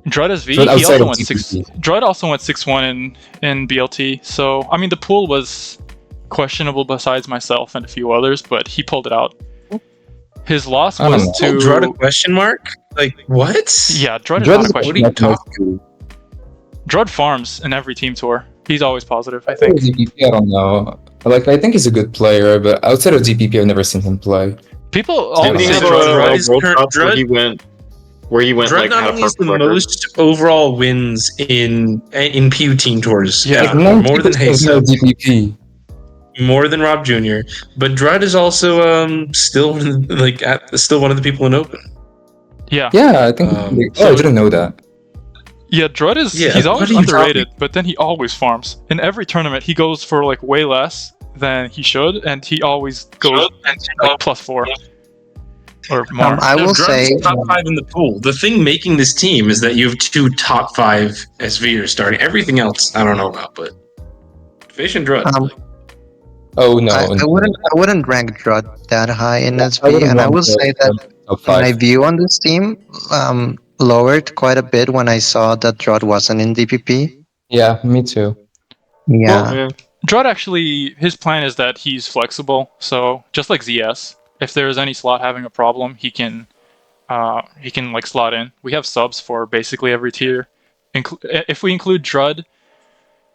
Drud is V. Drud He outside also of went TPP. Drud also went 6-1 in BLT. So I mean, the pool was questionable besides myself and a few others, but he pulled it out. His loss I don't was know. to Drud a question mark? Like what? Yeah, Drud is Drud not is a question. What are you not nice talking- too. Drud farms in every team tour. He's always positive, I I think. don't know. Like, I think he's a good player, but outside of DPP, I've never seen him play. People Didn't always he say have Drud. Drud a is World current- Cup where Drud- he went Drud like not had a only has the perfect record? most overall wins in PU team tours, Yeah. ever, Like, more than 90% of Hayes, DPP. more than Rob Jr. But Drud is also still still one of the people in Open. Yeah. Yeah, I think. so- I didn't know that. Yeah, Drud is Yeah, he's what always are you underrated, but then he always farms. In every tournament he goes for like way less than he should, and he always goes like +4 or more. I will Drud's say, top 5 in the pool. The thing making this team is that you have 2 top 5 SVers starting. Everything else, I don't know about, but Fish and Drud. Um, Oh no. I wouldn't rank Drud that high in SV, wouldn't and I want will to say that top my five. view on this team lowered quite a bit when I saw that Drud wasn't in DPP. Yeah, me too. Yeah. Well, yeah. Drud actually, his plan is that he's flexible. So just like ZS, if there is any slot having a problem, he can like slot in. We have subs for basically every tier, if we include Drud,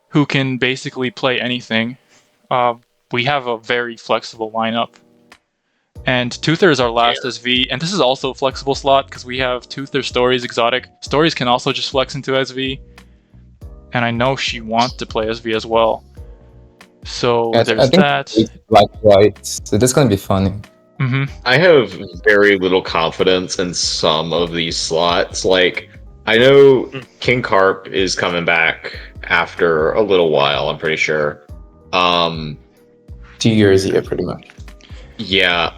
who can basically play anything, we have a very flexible lineup. And Toother is our last SV, and this is also a flexible slot because we have Toother, Stories, Exotic. Stories can also just flex into SV, and I know she wants to play SV as well. So I there's think that. it's Black White, so that's gonna be funny. I have very little confidence in some of these slots. Like, I know King Carp is coming back after a little while, I'm pretty sure. 2 years here, pretty much. Yeah,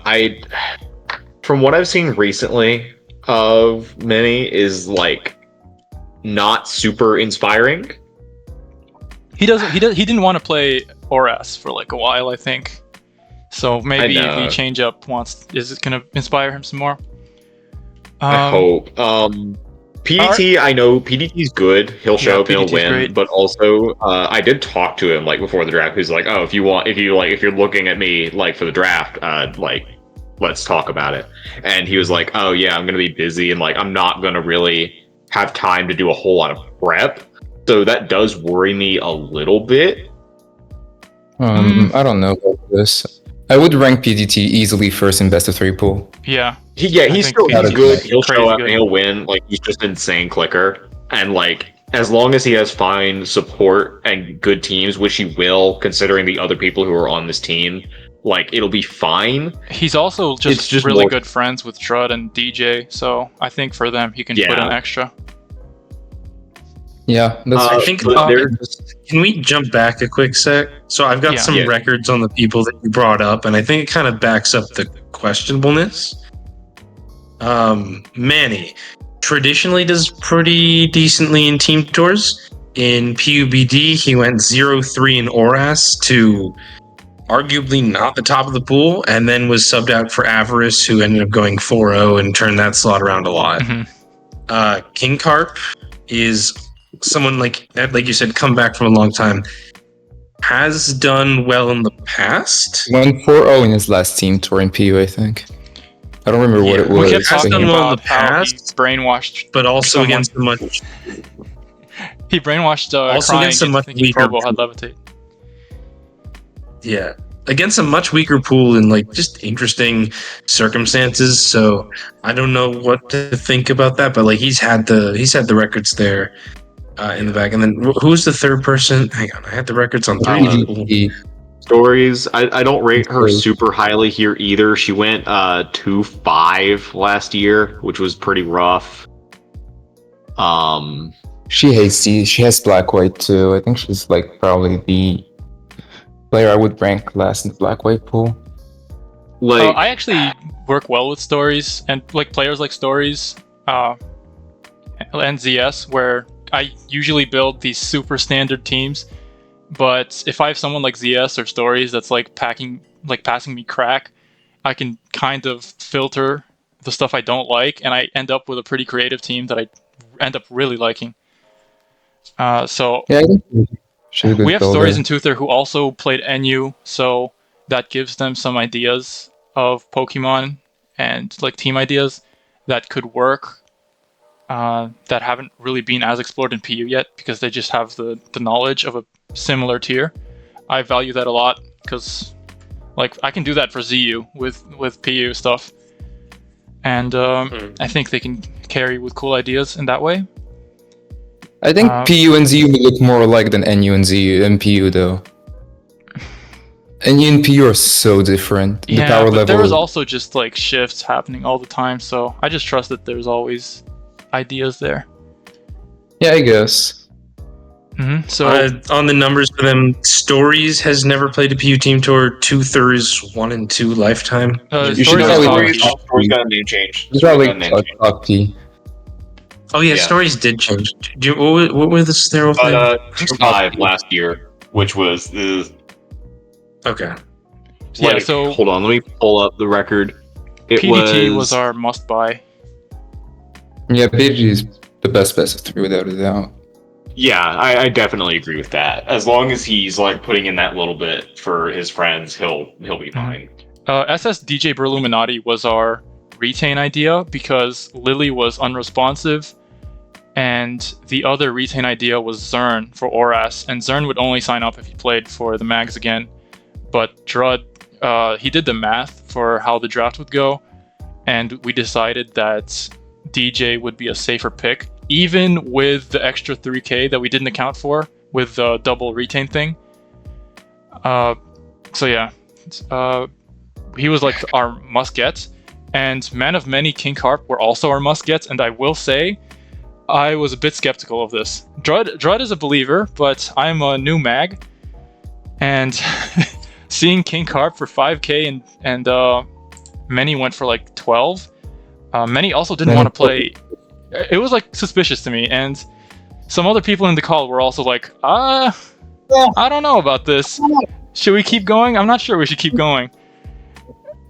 from what I've seen recently of Mini is like not super inspiring. He didn't want to play ORAS for like a while, I think. So maybe the change up is it gonna inspire him some more? I hope. PDT, I know PDT's good. He'll show up and he'll win. Great. But also, I did talk to him like before the draft. He's like, "Oh, if you're looking at me like for the draft, like, let's talk about it." And he was like, "Oh yeah, I'm gonna be busy and like I'm not gonna really have time to do a whole lot of prep." So that does worry me a little bit. I don't know about this. I would rank PDT easily first in best of 3 pool. Yeah. He's think still PDT good. is He'll crazy show up good. and he'll win. Like, he's just an insane clicker. And like, as long as he has fine support and good teams, which he will, considering the other people who are on this team, like, it'll be fine. He's also just really good friends with Drud and DJ, so I think for them he can put in extra. Yeah, that's I think can we jump back a quick sec? So I've got some records on the people that you brought up, and I think it kind of backs up the questionableness. Manny traditionally does pretty decently in team tours. In PUBD, he went 0-3 in ORAS to arguably not the top of the pool, and then was subbed out for Avarice, who ended up going 4-0 and turned that slot around a lot. King Carp is someone like you said, come back from a long time, has done well in the past. Went 4-0 in his last team tour in PU, I think. I don't remember what it was. We kept talking done well in about the how he past, brainwashed, but also someone. against the much. He brainwashed Also crying against a into much thinking weaker Probo had levitate. Yeah, against a much weaker pool in like just interesting circumstances. So I don't know what to think about that, but like he's had the records there in the back. And then who's the third person? Hang on, I had the records on 3. Stories. I don't rate her super highly here either. She went 2-5 last year, which was pretty rough. She has Black White too. I think she's like probably the player I would rank last in the Black White pool. Like, I actually work well with Stories and like players like Stories and ZS, where I usually build these super standard teams. But if I have someone like ZS or Stories that's like passing me crack, I can kind of filter the stuff I don't like, and I end up with a pretty creative team that I end up really liking. So yeah, we have Stories and Toother who also played NU, so that gives them some ideas of Pokemon and like team ideas that could work. That haven't really been as explored in PU yet because they just have the knowledge of a similar tier. I value that a lot because like I can do that for ZU with PU stuff, and I think they can carry with cool ideas in that way. I think PU and ZU look more alike than NU and ZU and PU though. NU and PU are so different. The power but level. there was also just like shifts happening all the time, so I just trust that there's always ideas there. Yeah, I guess. So on the numbers for them, Stories has never played a PU team tour. Toother is 1 and 2 lifetime. You should probably Stories got a name change. It's probably top T. Oh yeah, Stories did change. What were the sterile thing? 2-5 last year, which was okay. Like, so hold on, let me pull up the record. PDT was our must buy. Yeah, PDT is the best of 3 without a doubt. Yeah, I definitely agree with that. As long as he's like putting in that little bit for his friends, he'll be fine. SS DJ Berluminati was our retain idea because Lily was unresponsive and the other retain idea was Zern for Oras, and Zern would only sign up if he played for the Mags again. But Drud, he did the math for how the draft would go, and we decided that DJ would be a safer pick, even with the extra 3k that we didn't account for with the double retain thing. So yeah, he was like our must-get, and Man of Many, King Carp were also our must-gets, and I will say, I was a bit skeptical of this. Drud is a believer, but I'm a new mag, and seeing King Carp for 5k and Many went for like 12. Many also didn't want to play. It was like suspicious to me, and some other people in the call were also like, I don't know about this. Should we keep going? I'm not sure we should keep going.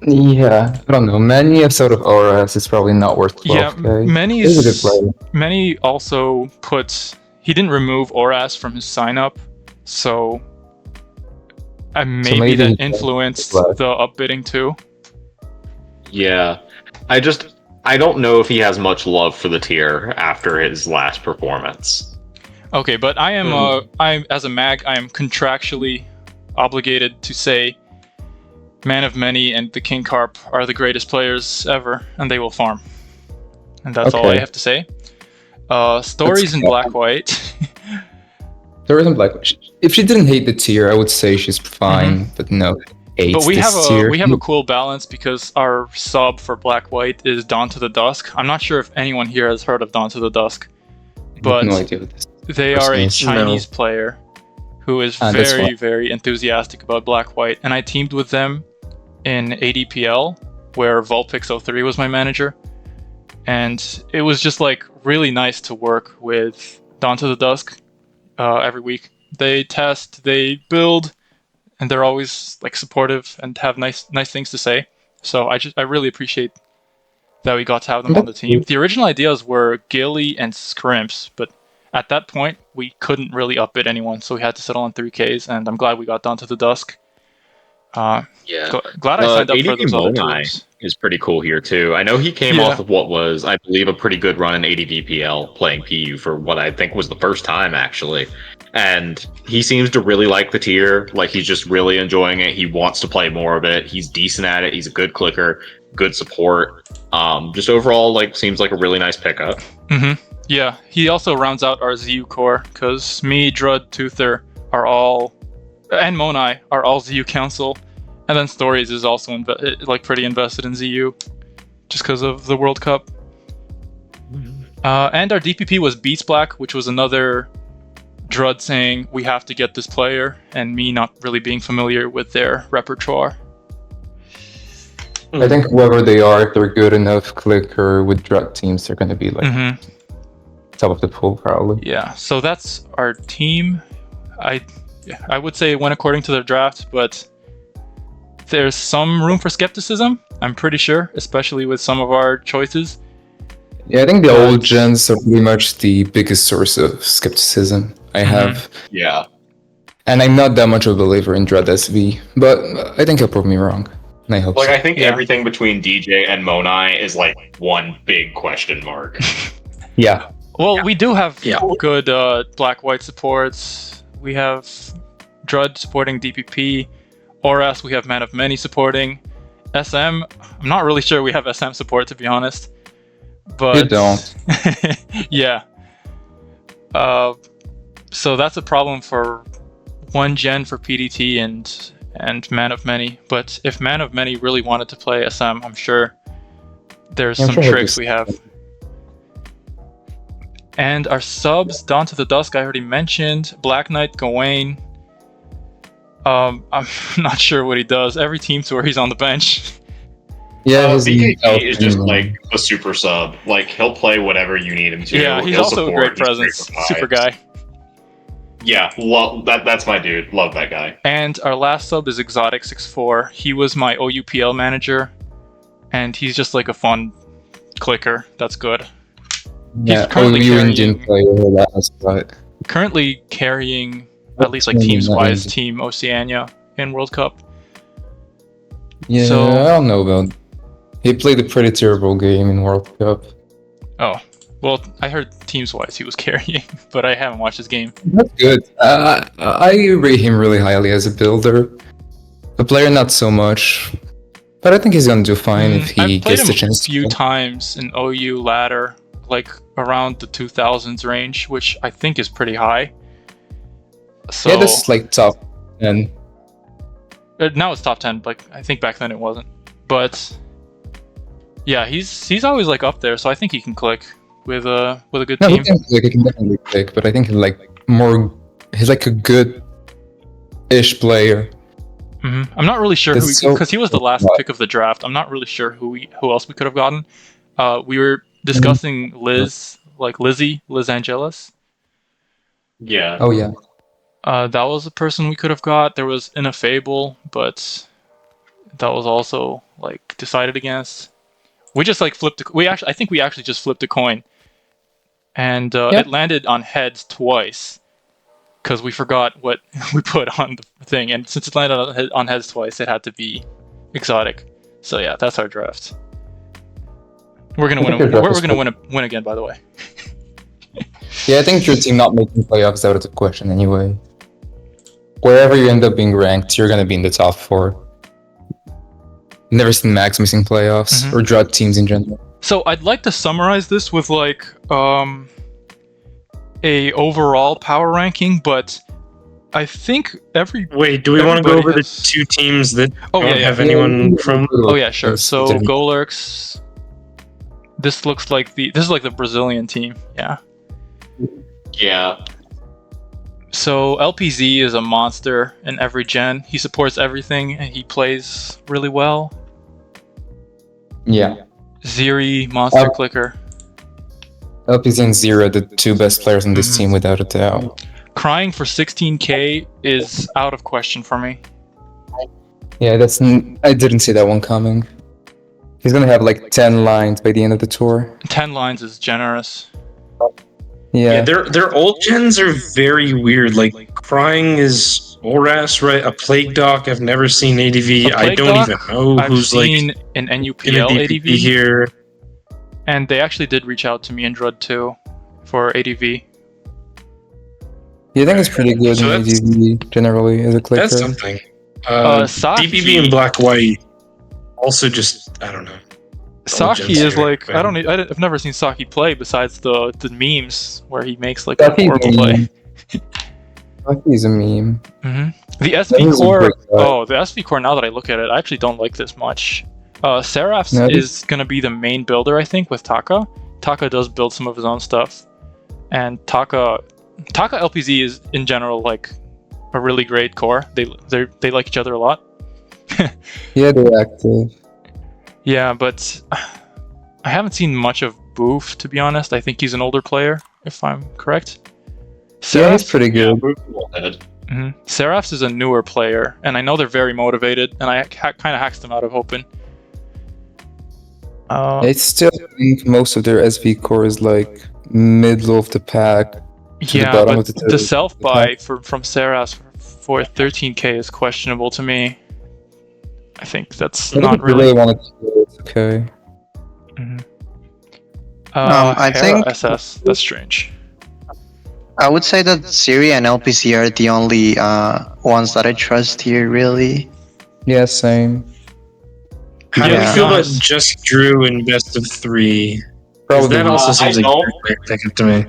Yeah, I don't know. Many episode of Auras is probably not worth 12k. Yeah, He's a good player. Many also he didn't remove Oras from his sign-up, so maybe that influenced the upbidding too. Yeah, I don't know if he has much love for the tier after his last performance. Okay, but I am as a mag, I am contractually obligated to say Man of Many and the King Carp are the greatest players ever, and they will farm. And that's all I have to say. Stories in Black White. Stories in Black White. If she didn't hate the tier, I would say she's fine, but no. But we have a cool balance because our sub for Black White is Dawn to the Dusk. I'm not sure if anyone here has heard of Dawn to the Dusk, but no idea what this they are a Chinese player who is very, very enthusiastic about Black White, and I teamed with them in ADPL where Vulpix03 was my manager, and it was just like really nice to work with Dawn to the Dusk every week. They test, they build, and they're always like supportive and have nice things to say. So I really appreciate that we got to have them on the team. The original ideas were Gilly and Scrimps, but at that point we couldn't really upbid anyone, so we had to settle on 3Ks, and I'm glad we got Down to the Dusk. Glad I signed up for those other teams. Is pretty cool here too. I know he came off of what was, I believe, a pretty good run in ADVPL playing PU for what I think was the first time actually. And he seems to really like the tier. Like, he's just really enjoying it. He wants to play more of it. He's decent at it. He's a good clicker, good support. Just overall, like, seems like a really nice pickup. Mm-hmm. Yeah, he also rounds out our ZU core, because me, Drud, Toother are all, and Monai are all ZU Council, and then Stories is also pretty invested in ZU, just because of the World Cup. And our DPP was Beats Black, which was another Drud saying we have to get this player, and me not really being familiar with their repertoire. I think whoever they are, if they're good enough clicker with Drud teams, they're going to be like top of the pool probably. Yeah, so that's our team. I would say it went according to their draft, but there's some room for skepticism, I'm pretty sure, especially with some of our choices. Yeah, I think the old gens are pretty much the biggest source of skepticism I have. Yeah. And I'm not that much of a believer in Drud SV, but I think he'll prove me wrong. And I hope so. I think everything between DJ and Monai is like one big question mark. Yeah. Well, we do have good Black-White supports. We have Drud supporting DPP. Oras, we have Man of Many supporting. SM, I'm not really sure we have SM support, to be honest. But you don't. Yeah. So that's a problem for one gen for PDT and Man of Many. But if Man of Many really wanted to play SM, I'm sure there's some tricks we have. And our subs, Dawn to the Dusk, I already mentioned. Black Knight, Gawain. I'm not sure what he does. Every team tour, he's on the bench. Yeah, BKT is just like a super sub. Like, he'll play whatever you need him to. Yeah, he's also a great presence. Super guy. Yeah, that's my dude. Love that guy. And our last sub is Exotic64. He was my OUPL manager, and he's just like a fun clicker. That's good. Yeah, currently carrying at least like teams-wise Team Oceania in World Cup. Yeah, so, I don't know about. He played a pretty terrible game in World Cup. Oh, Well, I heard teams-wise he was carrying, but I haven't watched his game. That's good. I rate him really highly as a builder. A player, not so much. But I think he's gonna do fine if he I've played gets him the chance a few to. times in OU ladder, like around the 2000s range, which I think is pretty high. So Yeah, that's like top 10. now it's top 10, like I think back then it wasn't. But yeah, he's always like up there, so I think he can click with a good No, team. he can definitely click, but I think he's like a good-ish player. I'm not really sure That's because so- he was the last pick of the draft. I'm not really sure who else we could have gotten. We were discussing Liz Angelis. Yeah. Oh yeah. That was a person we could have got. There was Ineffable, but that was also like decided against. We just like flipped. I think we actually just flipped a coin, and Yeah. it landed on heads twice because we forgot what we put on the thing. And since it landed on heads twice, it had to be exotic. So yeah, that's our draft. We're gonna I win. think your draft We're is gonna win again. By the way. Yeah, I think your team not making playoffs is out of the question anyway. Wherever you end up being ranked, you're gonna be in the top 4. Never seen Max missing playoffs Mhm. or drought teams in general. So I'd like to summarize this with like a overall power ranking, but I think Wait, do we want to go over Everybody the has- 2 teams that Oh, don't yeah, have yeah. anyone from? Oh yeah, sure. Yes, So definitely. Golurks. This looks like this is like the Brazilian team. Yeah. Yeah. So LPZ is a monster in every gen. He supports everything and he plays really well. Yeah. Ziri, monster Oh. clicker. LPZ and Zero, the 2 best players on this Mhm. team without a doubt. Crying for 16k is out of question for me. Yeah, I didn't see that one coming. He's gonna have like 10 lines by the end of the tour. 10 lines is generous. Yeah, Yeah. their old gens are very weird. Like Crying is Oras, right? A Plague Doc. I've never seen ADV. A I Plague don't Doc, even know I've who's like seen an in a NUPL DPP ADV, here. and they actually did reach out to me in Drud too for ADV. Yeah, I think it's pretty good So in that's- ADV generally as a clicker. That's something. Saki, DPP and Black White also just I don't know. Saki gens is here, like man. I've never seen Saki play besides the memes where he makes like a Saki's horrible a play. meme. Saki's a meme. The That SV is a core. great guy. Oh, the SV core. Now that I look at it, I actually don't like this much. Seraphs No, is gonna be the main builder, I think, with Taka. Taka does build some of his own stuff, and Taka LPZ is in general like a really great core. They like each other a lot. Yeah, they're active. Yeah, but I haven't seen much of Boof, to be honest. I think he's an older player, if I'm correct. Yeah, he's Seraphs, pretty good. Seraphs is a newer player, and I know they're very motivated, and I kind of hacked them out of Open. I still think most of their SV core is like middle of the pack. to the Yeah, bottom but of the the table. self-buy from Seraphs for 13k is questionable to me. I think that's I think not if you really... wanted to do it, it's okay. I Hera think- SS. That's strange. I would say that Siri and LPC are the only ones that I trust here, really. Yeah, same. How do you Yeah. feel about just Drew in best of 3? 'Cause Probably that also seems I like don't- a great pickup to me.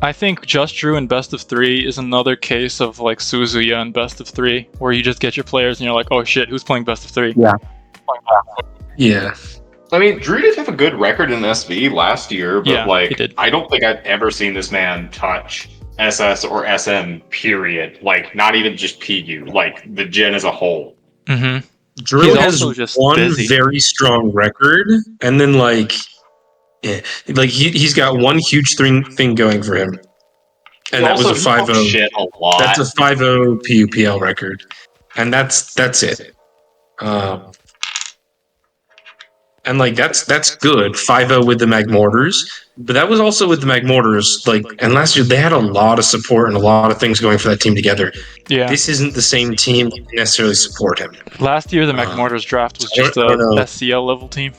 I think Just Drew in best of 3 is another case of like Suzuya in best of 3, where you just get your players and you're like, oh shit, who's playing best of 3? Yeah. I mean, Drew did have a good record in SV last year, but Yeah, he like, did. I don't think I've ever seen this man touch SS or SM. Period. Like, not even just PU. Like the gen as a whole. Mm-hmm. Drew He's has also just one busy. very strong record, and then he's got one huge thing going for him, and that was a he 5-0. talks shit a lot. That's a 5-0 PUPL record, and that's it. And like that's good 5-0 with the Magmortars, but that was also with the Magmortars. Like, and last year they had a lot of support and a lot of things going for that team together. Yeah. This isn't the same team that can necessarily support him. Last year, the McMortars draft was I don't- just I don't a know. SCL level team.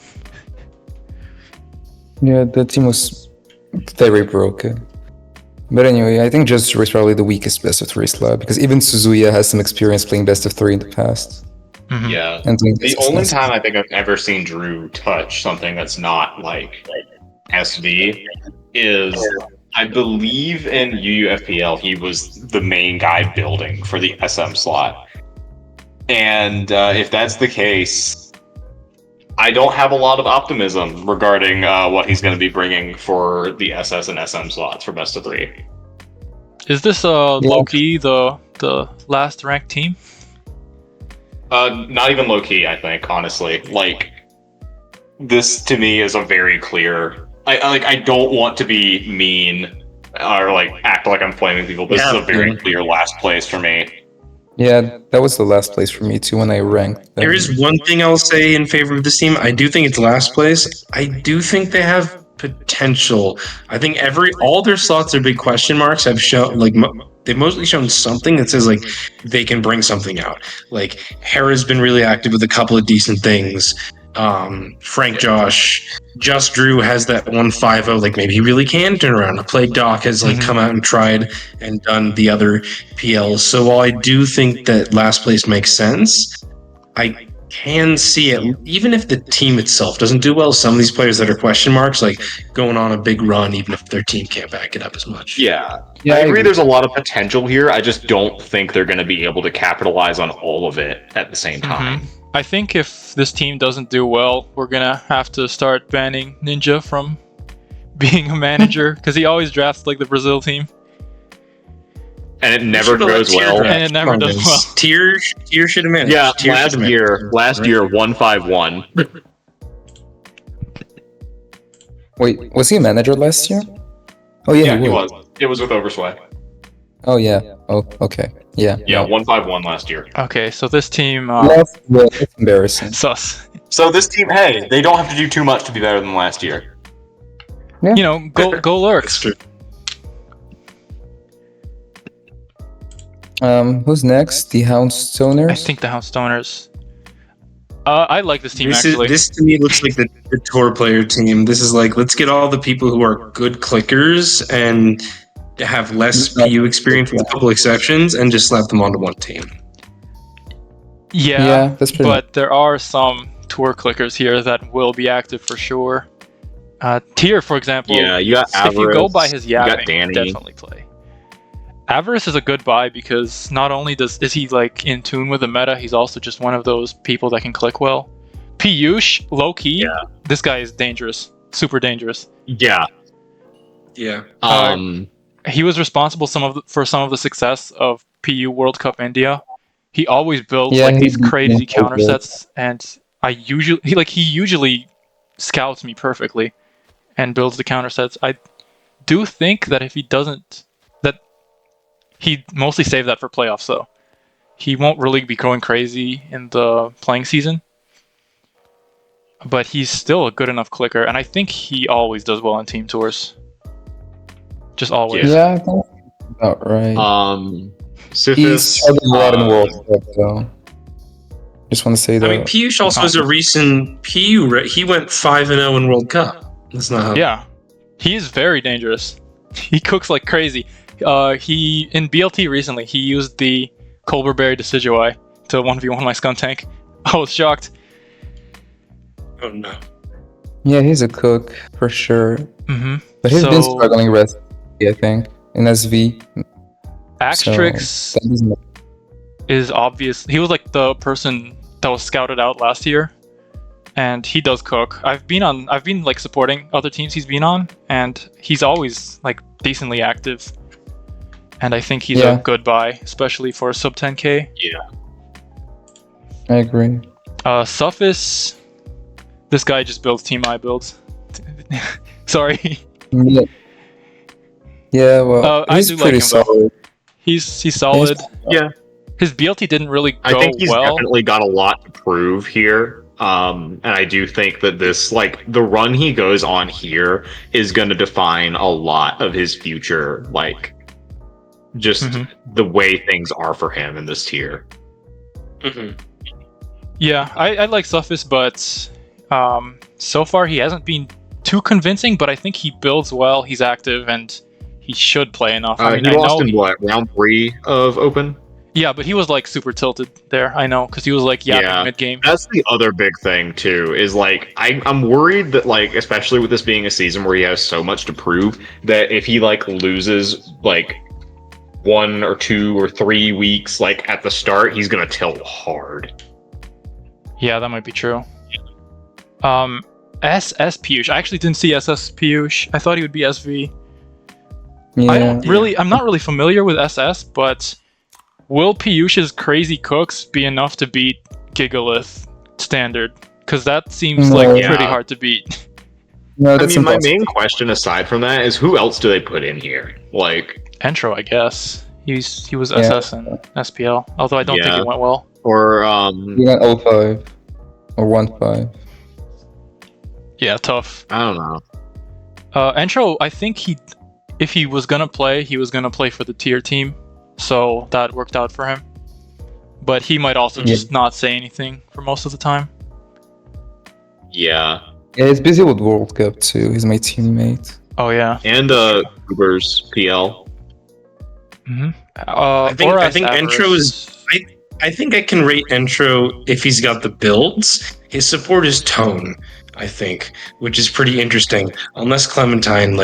Yeah, the team was very broken. But anyway, I think Just Drew is probably the weakest best of 3 slot because even Suzuya has some experience playing best of 3 in the past. Mhm. Yeah. And doing The best of only nice. time I think I've ever seen Drew touch something that's not like SV is, I believe in UUFPL, he was the main guy building for the SM slot. And if that's the case, I don't have a lot of optimism regarding what he's going to be bringing for the SS and SM slots for best of 3. Is this low key the last ranked team? Not even low key, I think, honestly. Like, this to me is a very clear. I don't want to be mean or like act like I'm flaming people. This is a very clear last place for me. Yeah, that was the last place for me too when I ranked them. There is one thing I'll say in favor of this team. I do think it's last place. I do think they have potential. I think all their slots are big question marks. Have shown they've mostly shown something that says like they can bring something out. Like Hera's been really active with a couple of decent things. Frank Josh, Just Drew has that 1.50. Like maybe he really can turn around. A Plague Doc has like come out and tried and done the other PLs. So while I do think that last place makes sense, I can see it. Even if the team itself doesn't do well, some of these players that are question marks, like going on a big run, even if their team can't back it up as much. Yeah, I agree. There's a lot of potential here. I just don't think they're going to be able to capitalize on all of it at the same time. I think if this team doesn't do well, we're gonna have to start banning Ninja from being a manager because he always drafts like the Brazil team, and it never goes well. And it never does well. Tier should have managed. Yeah, Tier last year 151. Wait, was he a manager last year? Oh yeah, he was. It was with Oversway. Oh yeah. Oh okay. Yeah. Yeah, 151 last year. Okay, so this team That's embarrassing. sus. So this team, hey, they don't have to do too much to be better than last year. You know, go Lurks. Who's next? The Houndstoners? I think the Houndstoners. I like this team actually. This to me looks like the tour player team. This is like, let's get all the people who are good clickers and have less PU experience with a couple exceptions and just slap them onto one team. Yeah, that's pretty but there are some tour clickers here that will be active for sure. Tier, for example. Yeah, you got Avarice, if you go by his yapping, Danny. definitely play. Avarice is a good buy because not only is he like in tune with the meta, he's also just one of those people that can click well. Piyush, low key, this guy is dangerous, super dangerous. Yeah. He was responsible for some of the success of PU World Cup India. He always builds like these crazy counter sets, and he usually scouts me perfectly and builds the counter sets. I do think that if he doesn't, that he mostly saved that for playoffs though. He won't really be going crazy in the playing season, but he's still a good enough clicker, and I think he always does well on team tours. Just always. Yeah, I think that's about right. Sifis, He's struggling a lot in World Cup, though. Just want to say that. I mean, Piyush also has a recent PU. He went 5-0 in World Cup. That's not how. Yeah, he is very dangerous. He cooks like crazy. He in BLT recently he used the Colberberry Decidueye to 1v1 my Skuntank. I was shocked. Oh no. Yeah, he's a cook for sure. Mm-hmm. But he's been struggling I think, in SV. Axtrix is obvious. He was like the person that was scouted out last year, and he does cook. I've been like supporting other teams he's been on, and he's always like decently active. And I think he's a good buy, especially for sub 10k. Yeah, I agree. Suffis, this guy just builds Team I builds. Sorry. Yeah, well, he's pretty solid. He's solid. Yeah. His BLT didn't really go well. I think he's definitely got a lot to prove here. And I do think that this, like, the run he goes on here is going to define a lot of his future, like, just the way things are for him in this tier. Mm-hmm. Yeah, I like Suffis, but so far he hasn't been too convincing, but I think he builds well. He's active and he should play enough. I mean, He I lost know in what, round 3 of Open? Yeah, but he was like super tilted there. I know because he was like yapping mid game. That's the other big thing too. Is like I'm worried that like especially with this being a season where he has so much to prove that if he like loses like 1 or 2 or 3 weeks like at the start, he's gonna tilt hard. Yeah, that might be true. SS Piyush. I actually didn't see SS Piyush. I thought he would be SV. Yeah. I'm not really familiar with SS, but will Piyush's crazy cooks be enough to beat Gigalith standard? Because that seems like pretty hard to beat. No, I that's mean, my impossible. main question aside from that is who else do they put in here? Like Entro, I guess. He was SS and SPL, although I don't think it went well. or You got 05 or 15. Yeah, tough. I don't know. Entro, I think if he was gonna play, he was gonna play for the tier team. So that worked out for him. But he might also just not say anything for most of the time. Yeah. Yeah, he's busy with World Cup too. He's my teammate. Oh yeah. And Uber's PL. Mm-hmm. I think Entro is. I think I can rate Entro if he's got the builds. His support is Tone, I think, which is pretty interesting. Unless Clementine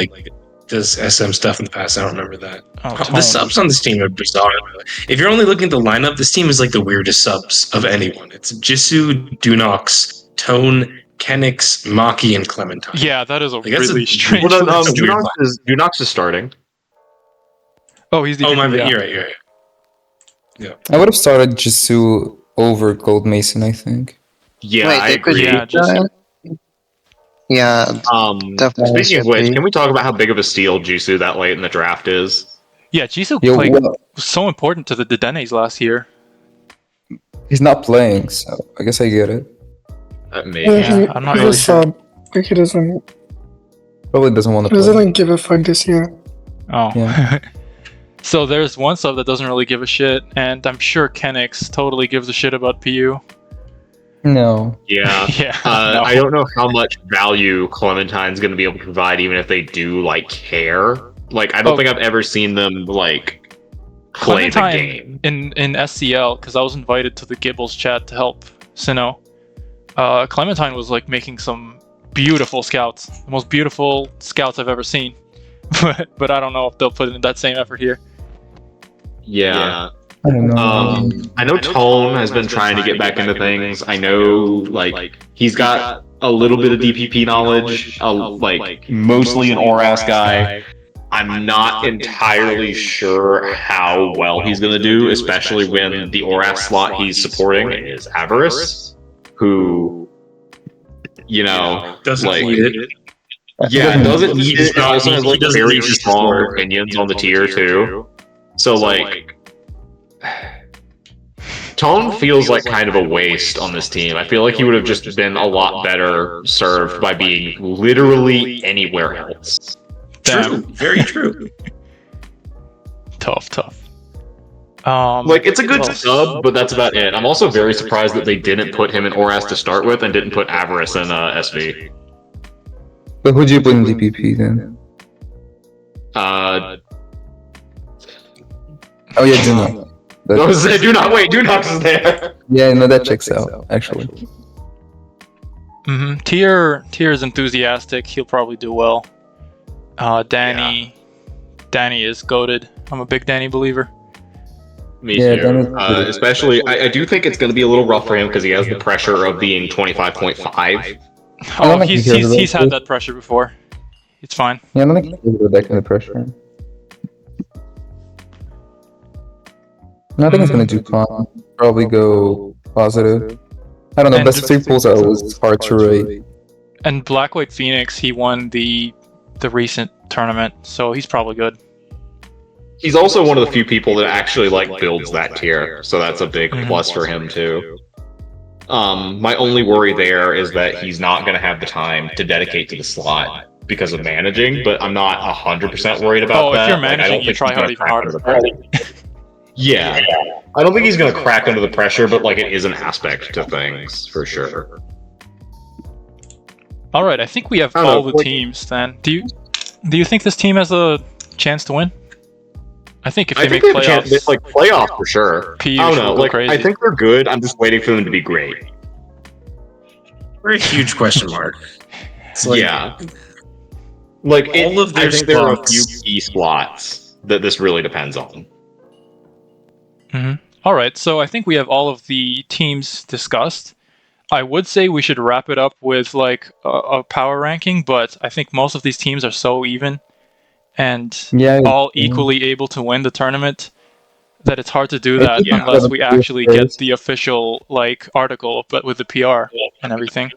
does SM stuff in the past, I don't remember that. The subs on this team are bizarre. If you're only looking at the lineup, this team is like the weirdest subs of anyone. It's Jisoo, Dunox, Tone, Kenix, Maki, and Clementine. Yeah, that is a that's really strange. Well, that's a weird Dunox is starting. Oh, he's the Oh, my yeah. bad. You're right. Yeah. I would have started Jisoo over Gold Mason, I think. Yeah, Wait, I they could agree. Yeah, just Yeah, definitely. Speaking of which, can we talk about how big of a steal Jisoo that late in the draft is? yeah, Jisoo Yo, was so important to the Dedenes last year. he's not playing, so I guess I get it. Maybe. Yeah, I'm not he's really a sure. sub. Like he doesn't Probably doesn't want to play. like give a fuck this year. Oh. Yeah. So there's one sub that doesn't really give a shit, and I'm sure Kenix totally gives a shit about PU. No. Yeah. Yeah. No. I don't know how much value Clementine's going to be able to provide, even if they do care. Like, I don't think I've ever seen them play the game. in SCL, because I was invited to the Gibbles chat to help Sinnoh. Clementine was making some beautiful scouts, the most beautiful scouts I've ever seen. but I don't know if they'll put in that same effort here. Yeah. I don't know. I know Tone has been trying to get back into things. I know, he's got a little bit of DPP knowledge, mostly an ORAS guy. I'm not entirely sure how well he's going to do, especially when the ORAS slot he's supporting is Avarice, who, doesn't need it. Yeah, doesn't need it. And also has He doesn't very need strong it. opinions on the tier too. So Tone feels like kind of a waste on this team. I feel like he would have just been a lot better served by being literally anywhere else. True, very true. Tough. It's a good sub, but that's about it. I'm also very surprised that they didn't put him in ORAS to start with and didn't put Avarice in SV. But who do you put in DPP then? Oh yeah, Juno. do not wait. Dunox is there. Yeah, no, that checks out actually. Mm-hmm. Tier is enthusiastic. He'll probably do well. Danny is goated. I'm a big Danny believer. Me Yeah, too. Especially, I do think it's going to be a little rough for him because he has the pressure of being 25.5. Oh, he's had that pressure before. It's fine. Yeah, I don't think he'll go that kind of pressure. No, I think he's gonna do fine. Probably go positive. I don't know, And best of 3 pools are always hard to rate. And Black White Phoenix, he won the recent tournament, so he's probably good. He's also one of the few people that actually builds that tier, so that's a big plus for him too. My only worry there is that he's not going to have the time to dedicate to the slot because of managing, but I'm not 100% worried about that. If you're managing, you try hard even harder. Yeah. I don't think he's going to crack under the pressure, but it is an aspect to things, for sure. All right, I think we have I don't know, all the like- teams. Then, do you think this team has a chance to win? I think if I they think make they have a chance. playoffs, Like playoff for sure. PU I don't should know. go Like crazy. I think they're good. I'm just waiting for them to be great. Very huge question mark. It's like, Yeah. Like all of their I think there are a few spots. key slots that this really depends on. All right, so I think we have all of the teams discussed. I would say we should wrap it up with like a power ranking, but I think most of these teams are so even and all equally able to win the tournament that it's hard to do that Yeah. unless we actually get the official like article, but with the PR and everything.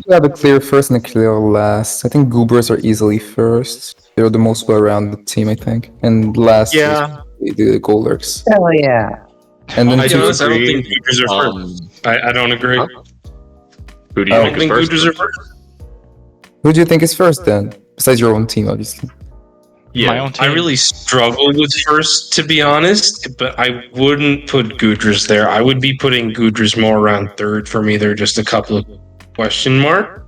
We have a clear first and a clear last. I think Goobers are easily first. They're the most well-rounded team, I think. And last Yeah. is the Golders. Hell yeah. And then I To be do honest, I don't agree. think Gooders are first. I don't agree. Huh? Who do you Oh. I think don't is think first? Gooders are first. who do you think is first then? Besides your own team, obviously. My own team. I really struggle with first, to be honest, but I wouldn't put Gooders there. I would be putting Gooders more around third. For me, they're just a couple of question mark.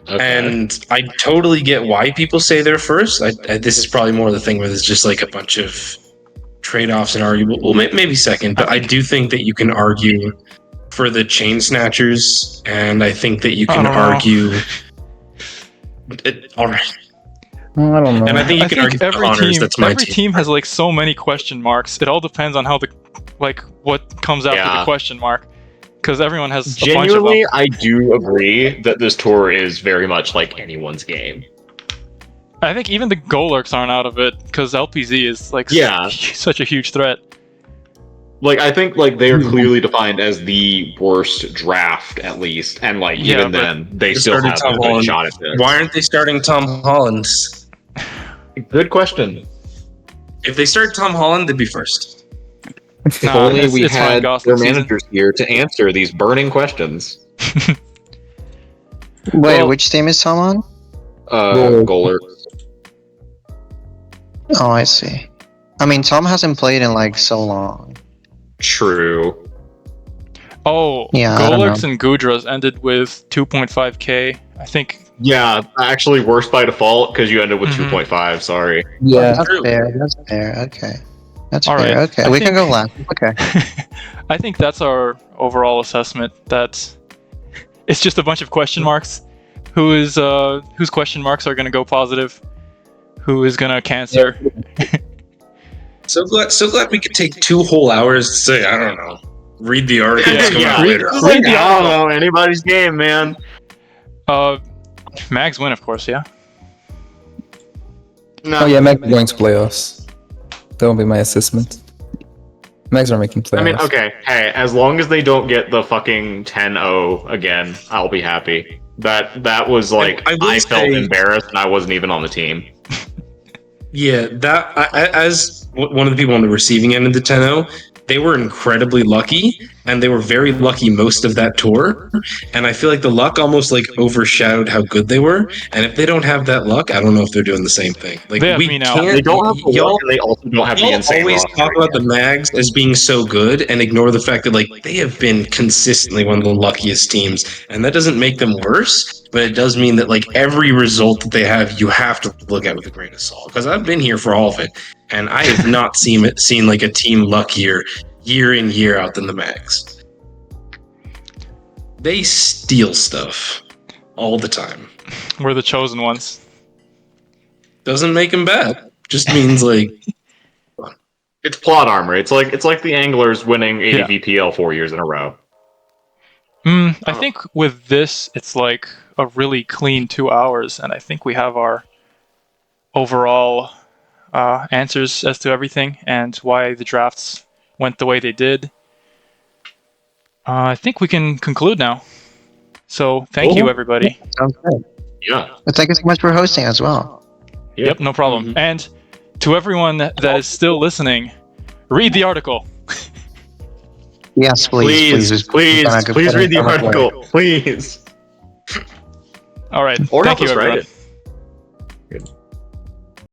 Okay. And I totally get why people say they're first. This is probably more the thing where there's just like a bunch of trade-offs and arguable. Well, maybe second, but I do think that you can argue for the chain snatchers, and I think that you can argue. All right, I don't know. and I think you can argue for every honors. team That's my every team has like so many question marks. It all depends on how the like what comes after the Yeah. question mark, because everyone has a bunch of Genuinely, them. I do agree that this tour is very much like anyone's game. I think even the Golurks aren't out of it because LPZ is like Yeah. such a huge threat. Like I think like they are clearly defined as the worst draft at least, and like Yeah, even but then they they still started have Tom a good Holland. shot at this. Why aren't they starting Tom Holland? Good question. If they start Tom Holland, they'd be first. If Nah, only it's- we it's Ryan had Gosling their season. managers here to answer these burning questions. Wait, Well- which team is Tom on? Goaler. Oh, I see. I mean, Tom hasn't played in like so long. True. Oh, Yeah, I don't Golurks and Gudras ended with 2.5k. I think. Yeah, actually worse by default because you ended with Mhm. 2.5. Sorry. Yeah. That's fair. That's fair. Okay. That's All fair. right. Okay, I we can think- go last. Okay. I think that's our overall assessment. That it's just a bunch of question marks. Whose question marks are going to go positive? Who is going to cancel? So glad we could take 2 whole hours to say, I don't know, read the article that's coming out Read- later. It's read like, the I don't article. know. Anybody's game, man. Mags win, of course. Yeah. No. Oh yeah, Max is going to playoffs. That will be my assessment. Max are making playoffs. I mean, okay. Hey, as long as they don't get the fucking 10-0 again, I'll be happy. That was like I will I felt say- embarrassed and I wasn't even on the team. Yeah, as one of the people on the receiving end of the 10-0, they were incredibly lucky, and they were very lucky most of that tour. And I feel like the luck almost like overshadowed how good they were. And if they don't have that luck, I don't know if they're doing the same thing. Like They have we me now. can't. They don't have the y'all, luck, and they also don't have the y'all insane always roster talk right about now. the Mags as being so good and ignore the fact that like they have been consistently one of the luckiest teams, and that doesn't make them worse. But it does mean that like every result that they have, you have to look at with a grain of salt. Because I've been here for all of it, and I have not seen like a team luckier year in year out than the Mags. They steal stuff all the time. We're the chosen ones. Doesn't make them bad. Just means like It's plot armor. It's like the Anglers winning Yeah. ADVPL 4 years in a row. I think with this, it's like a really clean 2 hours, and I think we have our overall answers as to everything and why the drafts went the way they did. I think we can conclude now. So thank you, everybody. Sounds good. Yeah. Well, thank you so much for hosting as well. Yeah. Yep, no problem. Mhm. And to everyone that is still listening, read the article. Yes, please. Please read the article. Please. All right. Or thank help you, us write everyone. it.